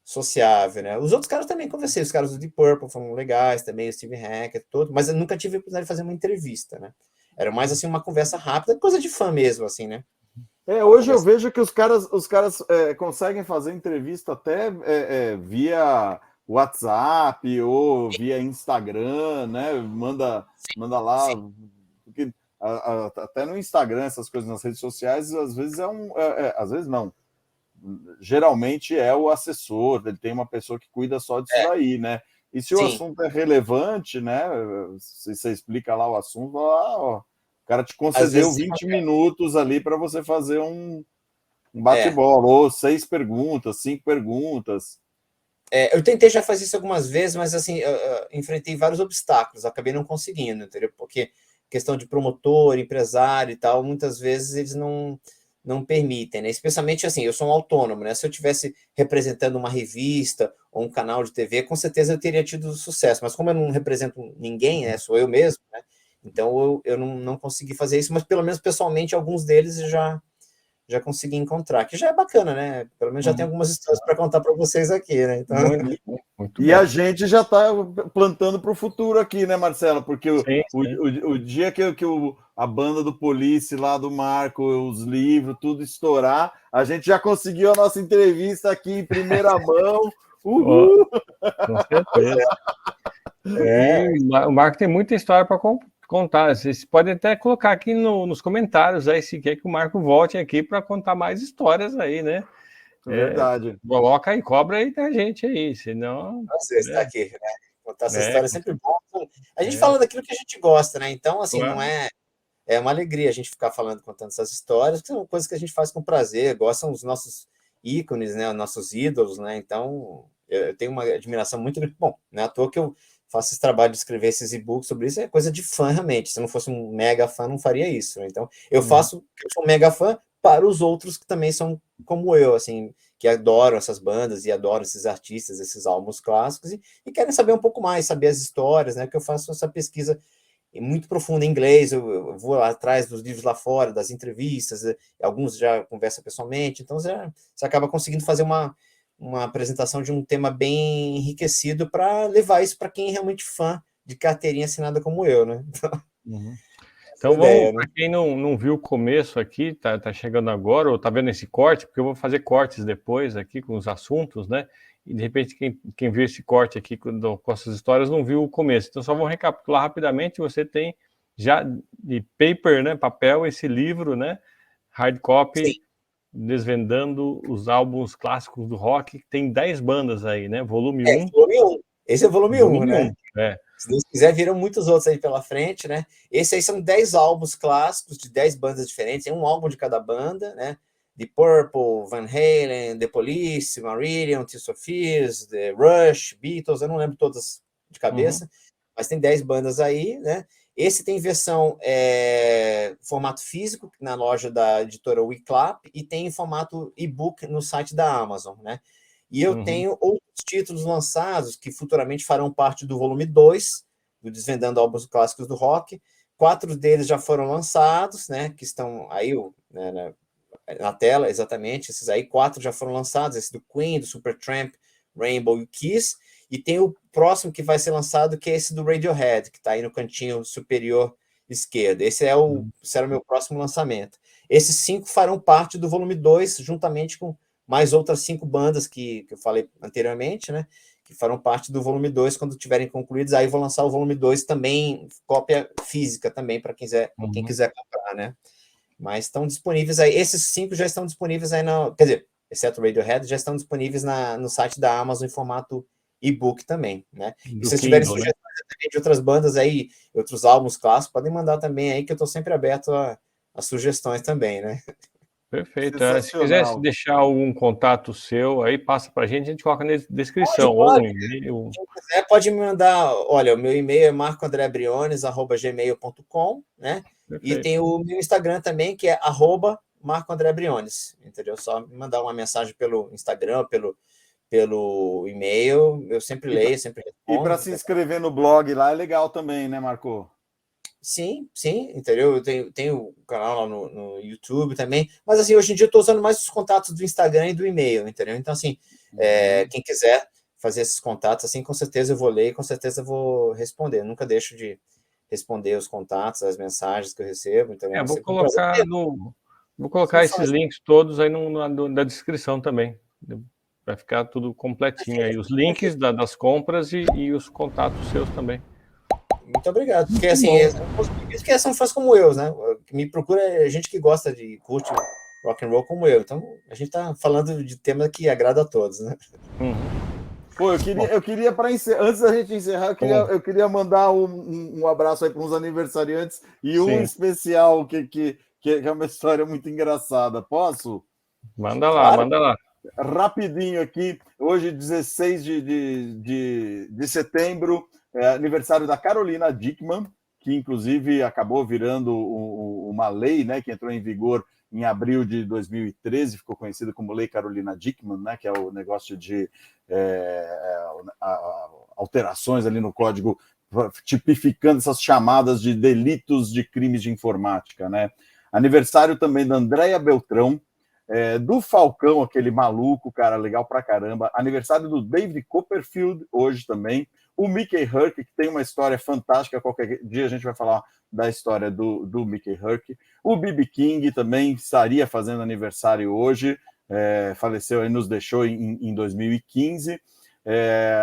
sociável, né? Os outros caras também conversei, os caras do Deep Purple foram legais também, o Steve Hackett, todo, mas eu nunca tive a oportunidade de fazer uma entrevista, né? Era mais assim uma conversa rápida, coisa de fã mesmo, assim, né? Hoje eu vejo que os caras conseguem fazer entrevista até via WhatsApp ou via Instagram, né? Manda lá, porque até no Instagram, essas coisas nas redes sociais, às vezes às vezes não. Geralmente é o assessor, ele tem uma pessoa que cuida só disso daí, né? E se o assunto é relevante, né? Se você explica lá o assunto, ó, o cara te concedeu 20 minutos ali para você fazer um bate-bola, ou 6 perguntas, 5 perguntas. Eu tentei já fazer isso algumas vezes, mas assim, eu enfrentei vários obstáculos, acabei não conseguindo, entendeu? Porque questão de promotor, empresário e tal, muitas vezes eles não permitem, né? Especialmente assim, eu sou um autônomo, né? Se eu tivesse representando uma revista ou um canal de TV, com certeza eu teria tido sucesso, mas como eu não represento ninguém, né? Sou eu mesmo, né? Então eu não consegui fazer isso, mas pelo menos pessoalmente alguns deles eu já consegui encontrar, que já é bacana, né? Pelo menos já tem algumas histórias para contar para vocês aqui, né? Então... Muito e bom. A gente já está plantando para o futuro aqui, né, Marcelo? Porque o dia que a banda do Police lá do Marco, os livros, tudo estourar, a gente já conseguiu a nossa entrevista aqui em primeira mão. Uhul! Com certeza. O Marco tem muita história para contar. Vocês podem até colocar aqui nos comentários aí se quer que o Marco volte aqui para contar mais histórias aí, né? Verdade. Coloca aí, cobra aí da gente aí, senão... Você está aqui, né? Contar essa história é sempre bom. A gente fala daquilo que a gente gosta, né? Então, assim, não é uma alegria a gente ficar contando essas histórias, que são coisas que a gente faz com prazer, gostam dos nossos ícones, né? Os nossos ídolos, né? Então, eu tenho uma admiração muito grande. Bom, não é à toa que eu faço esse trabalho de escrever esses e-books sobre isso, é coisa de fã, realmente. Se eu não fosse um mega fã, não faria isso. Né? Então, eu sou um mega fã para os outros que também são como eu, assim, que adoram essas bandas e adoram esses artistas, esses álbuns clássicos e querem saber um pouco mais, saber as histórias, né? Que eu faço essa pesquisa muito profunda em inglês, eu vou lá atrás dos livros lá fora, das entrevistas, alguns já conversa pessoalmente, então você acaba conseguindo fazer uma apresentação de um tema bem enriquecido para levar isso para quem é realmente fã de carteirinha assinada como eu, né? Então vamos, para quem não viu o começo aqui, tá chegando agora, ou tá vendo esse corte, porque eu vou fazer cortes depois aqui com os assuntos, né? E de repente quem viu esse corte aqui com essas histórias não viu o começo. Então só vou recapitular rapidamente, você tem já de paper, né, papel, esse livro, né? Hard copy, sim, desvendando os álbuns clássicos do rock, tem 10 bandas aí, né? Volume 1. Volume 1. Esse é volume 1, né? 1. Se Deus quiser, viram muitos outros aí pela frente, né? Esse aí são 10 álbuns clássicos de 10 bandas diferentes, é um álbum de cada banda, né? The Purple, Van Halen, The Police, Marillion, Tears for Fears, The Rush, Beatles, eu não lembro todas de cabeça, mas tem 10 bandas aí, né? Esse tem versão formato físico na loja da editora Wiclap e tem em formato e-book no site da Amazon, né? E eu tenho outros títulos lançados que futuramente farão parte do volume 2, do Desvendando Álbuns Clássicos do Rock. 4 deles já foram lançados, né? Que estão aí na tela, exatamente. Esses aí, 4 já foram lançados. Esse do Queen, do Supertramp, Rainbow e Kiss. E tem o próximo que vai ser lançado, que é esse do Radiohead, que está aí no cantinho superior esquerdo. Esse será o meu próximo lançamento. Esses 5 farão parte do volume 2, juntamente com mais outras 5 bandas que eu falei anteriormente, né? Que farão parte do volume 2 quando tiverem concluídos. Aí vou lançar o volume 2 também, cópia física também, para quem quiser comprar, né? Mas estão disponíveis aí. Esses 5 já estão disponíveis aí quer dizer, exceto o Radiohead, já estão disponíveis no site da Amazon em formato e-book também, né? E se vocês tiverem sugestões de outras bandas aí, outros álbuns clássicos, podem mandar também aí, que eu estou sempre aberto a as sugestões também, né? Perfeito. Se quiser deixar algum contato seu, aí passa para a gente coloca na descrição. Ou um e-mail. Quem quiser pode me mandar. Olha, o meu e-mail é marcoandrebriones@gmail.com, né? Perfeito. E tem o meu Instagram também, que é @marcoandrebriones, entendeu? Só me mandar uma mensagem pelo Instagram, pelo e-mail, eu sempre leio, sempre respondo. E para se inscrever no blog lá é legal também, né, Marco? Sim, entendeu? Eu tenho o canal lá no YouTube também, mas assim, hoje em dia eu estou usando mais os contatos do Instagram e do e-mail, entendeu? Então, assim, quem quiser fazer esses contatos, assim, com certeza eu vou ler e com certeza eu vou responder. Eu nunca deixo de responder os contatos, as mensagens que eu recebo. Então, vou colocar esses links todos aí na descrição também. Vai ficar tudo completinho aí. Os links das compras e os contatos seus também. Muito obrigado. Porque, assim, que são fãs como eu, né? Me procura gente que gosta de curte rock and roll como eu. Então, a gente tá falando de tema que agrada a todos, né? Pô, eu queria para antes da gente encerrar, eu queria mandar um abraço aí para uns aniversariantes e um especial que é uma história muito engraçada. Posso? Manda lá, manda lá. Rapidinho aqui, hoje, 16 de setembro, é aniversário da Carolina Dickmann, que inclusive acabou virando uma lei, né, que entrou em vigor em abril de 2013, ficou conhecida como Lei Carolina Dickmann, né, que é o negócio de alterações ali no código, tipificando essas chamadas de delitos de crimes de informática, né? Aniversário também da Andréia Beltrão, do Falcão, aquele maluco, cara, legal pra caramba. Aniversário do David Copperfield, hoje também. O Mickey Herc, que tem uma história fantástica, qualquer dia a gente vai falar da história do Mickey Herc. O B.B. King também estaria fazendo aniversário hoje, faleceu e nos deixou em 2015.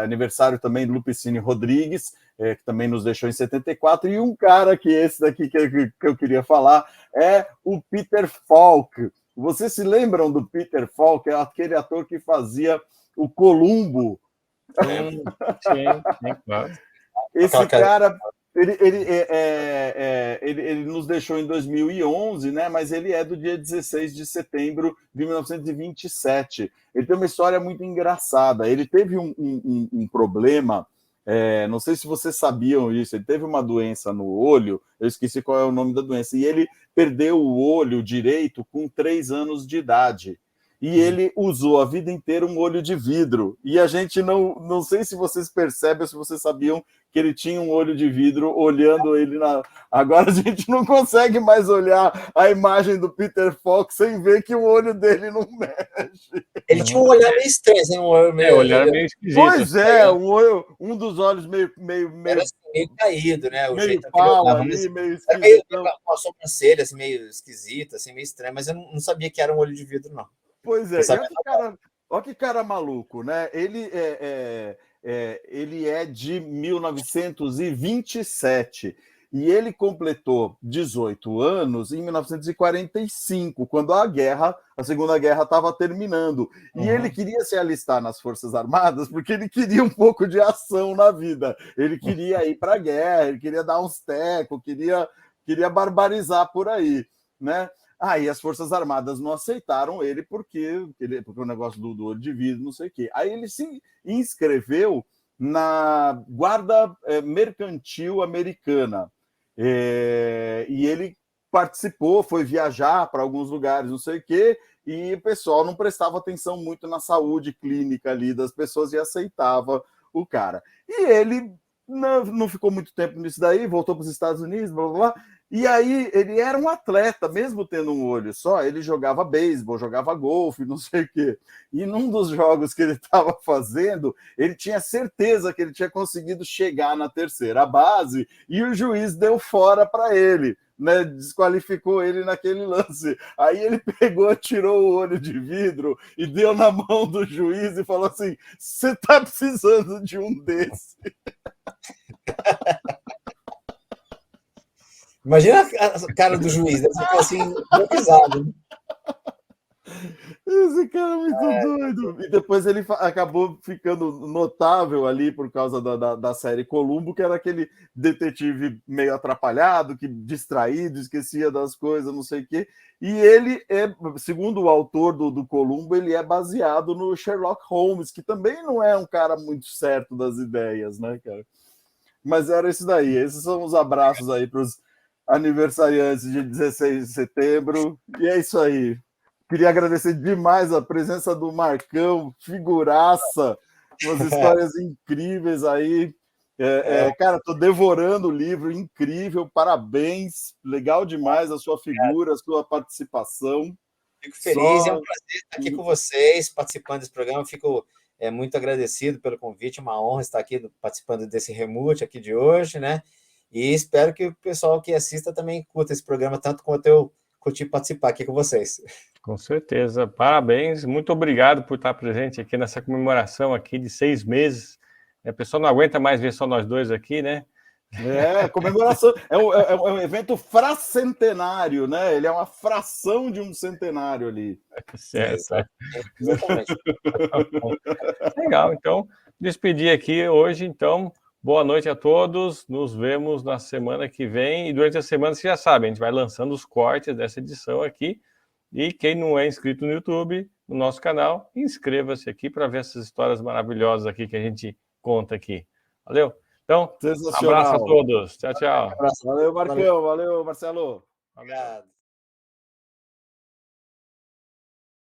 Aniversário também do Lupicínio Rodrigues, que também nos deixou em 74. E um cara que esse daqui que eu queria falar é o Peter Falk. Vocês se lembram do Peter Falk? É aquele ator que fazia o Columbo. Sim, claro. Esse cara, ele nos deixou em 2011, né? Mas ele é do dia 16 de setembro de 1927. Ele tem uma história muito engraçada. Ele teve um problema, não sei se vocês sabiam isso, ele teve uma doença no olho, eu esqueci qual é o nome da doença, e ele perdeu o olho direito com 3 anos de idade. E ele usou a vida inteira um olho de vidro. E a gente não sei se vocês percebem, se vocês sabiam que ele tinha um olho de vidro olhando ele Agora a gente não consegue mais olhar a imagem do Peter Falk sem ver que o olho dele não mexe. Ele tinha um olhar meio estranho, um olho meio... olhar meio esquisito. Pois um dos olhos meio era assim, meio caído, né? O meio jeito pau que ele ali, meio esquisito. Meio com a sobrancelha, assim, meio esquisita, assim, meio estranha, mas eu não sabia que era um olho de vidro, não. Pois é, olha que cara maluco, né? Ele é de 1927 e ele completou 18 anos em 1945, quando a Segunda Guerra estava terminando. E ele queria se alistar nas Forças Armadas porque ele queria um pouco de ação na vida. Ele queria ir para a guerra, ele queria dar uns tecos, queria barbarizar por aí, né? Aí as Forças Armadas não aceitaram ele porque o negócio do olho de vidro, não sei o quê. Aí ele se inscreveu na Guarda Mercantil Americana. E ele participou, foi viajar para alguns lugares, não sei o quê, e o pessoal não prestava atenção muito na saúde clínica ali das pessoas e aceitava o cara. E ele não ficou muito tempo nisso daí, voltou para os Estados Unidos, blá, blá, blá. E aí ele era um atleta, mesmo tendo um olho só, ele jogava beisebol, jogava golfe, não sei o quê. E num dos jogos que ele estava fazendo, ele tinha certeza que ele tinha conseguido chegar na terceira base e o juiz deu fora para ele, né? Desqualificou ele naquele lance. Aí ele pegou, tirou o olho de vidro e deu na mão do juiz e falou assim: você está precisando de um desse. Imagina a cara do juiz, deve ser assim, improvisado. Esse cara é muito doido. E depois ele acabou ficando notável ali por causa da série Columbo, que era aquele detetive meio atrapalhado, que distraído, esquecia das coisas, não sei o quê. E ele é, segundo o autor do Columbo, ele é baseado no Sherlock Holmes, que também não é um cara muito certo das ideias, né, cara? Mas era isso daí. Esses são os abraços aí para os aniversariantes de 16 de setembro. E é isso aí. Queria agradecer demais a presença do Marcão, figuraça, umas histórias incríveis aí. Cara, estou devorando o livro, incrível, parabéns, legal demais a sua figura, a sua participação. Fico feliz, é um prazer estar aqui com vocês, participando desse programa, fico muito agradecido pelo convite, é uma honra estar aqui participando desse Remute aqui de hoje, né? E espero que o pessoal que assista também curta esse programa, tanto quanto eu curti participar aqui com vocês. Com certeza, parabéns, muito obrigado por estar presente aqui nessa comemoração aqui de 6 meses. A pessoa não aguenta mais ver só nós dois aqui, né? Comemoração, é um evento fracentenário, né? Ele é uma fração de um centenário ali. Certo. Exatamente. Legal, então, despedir aqui hoje, então, boa noite a todos, nos vemos na semana que vem, e durante a semana, vocês já sabem, a gente vai lançando os cortes dessa edição aqui, e quem não é inscrito no YouTube, no nosso canal, inscreva-se aqui para ver essas histórias maravilhosas aqui que a gente conta aqui. Valeu? Então, abraço a todos. Tchau, tchau. Valeu, Marcão. Valeu, Marcelo. Obrigado.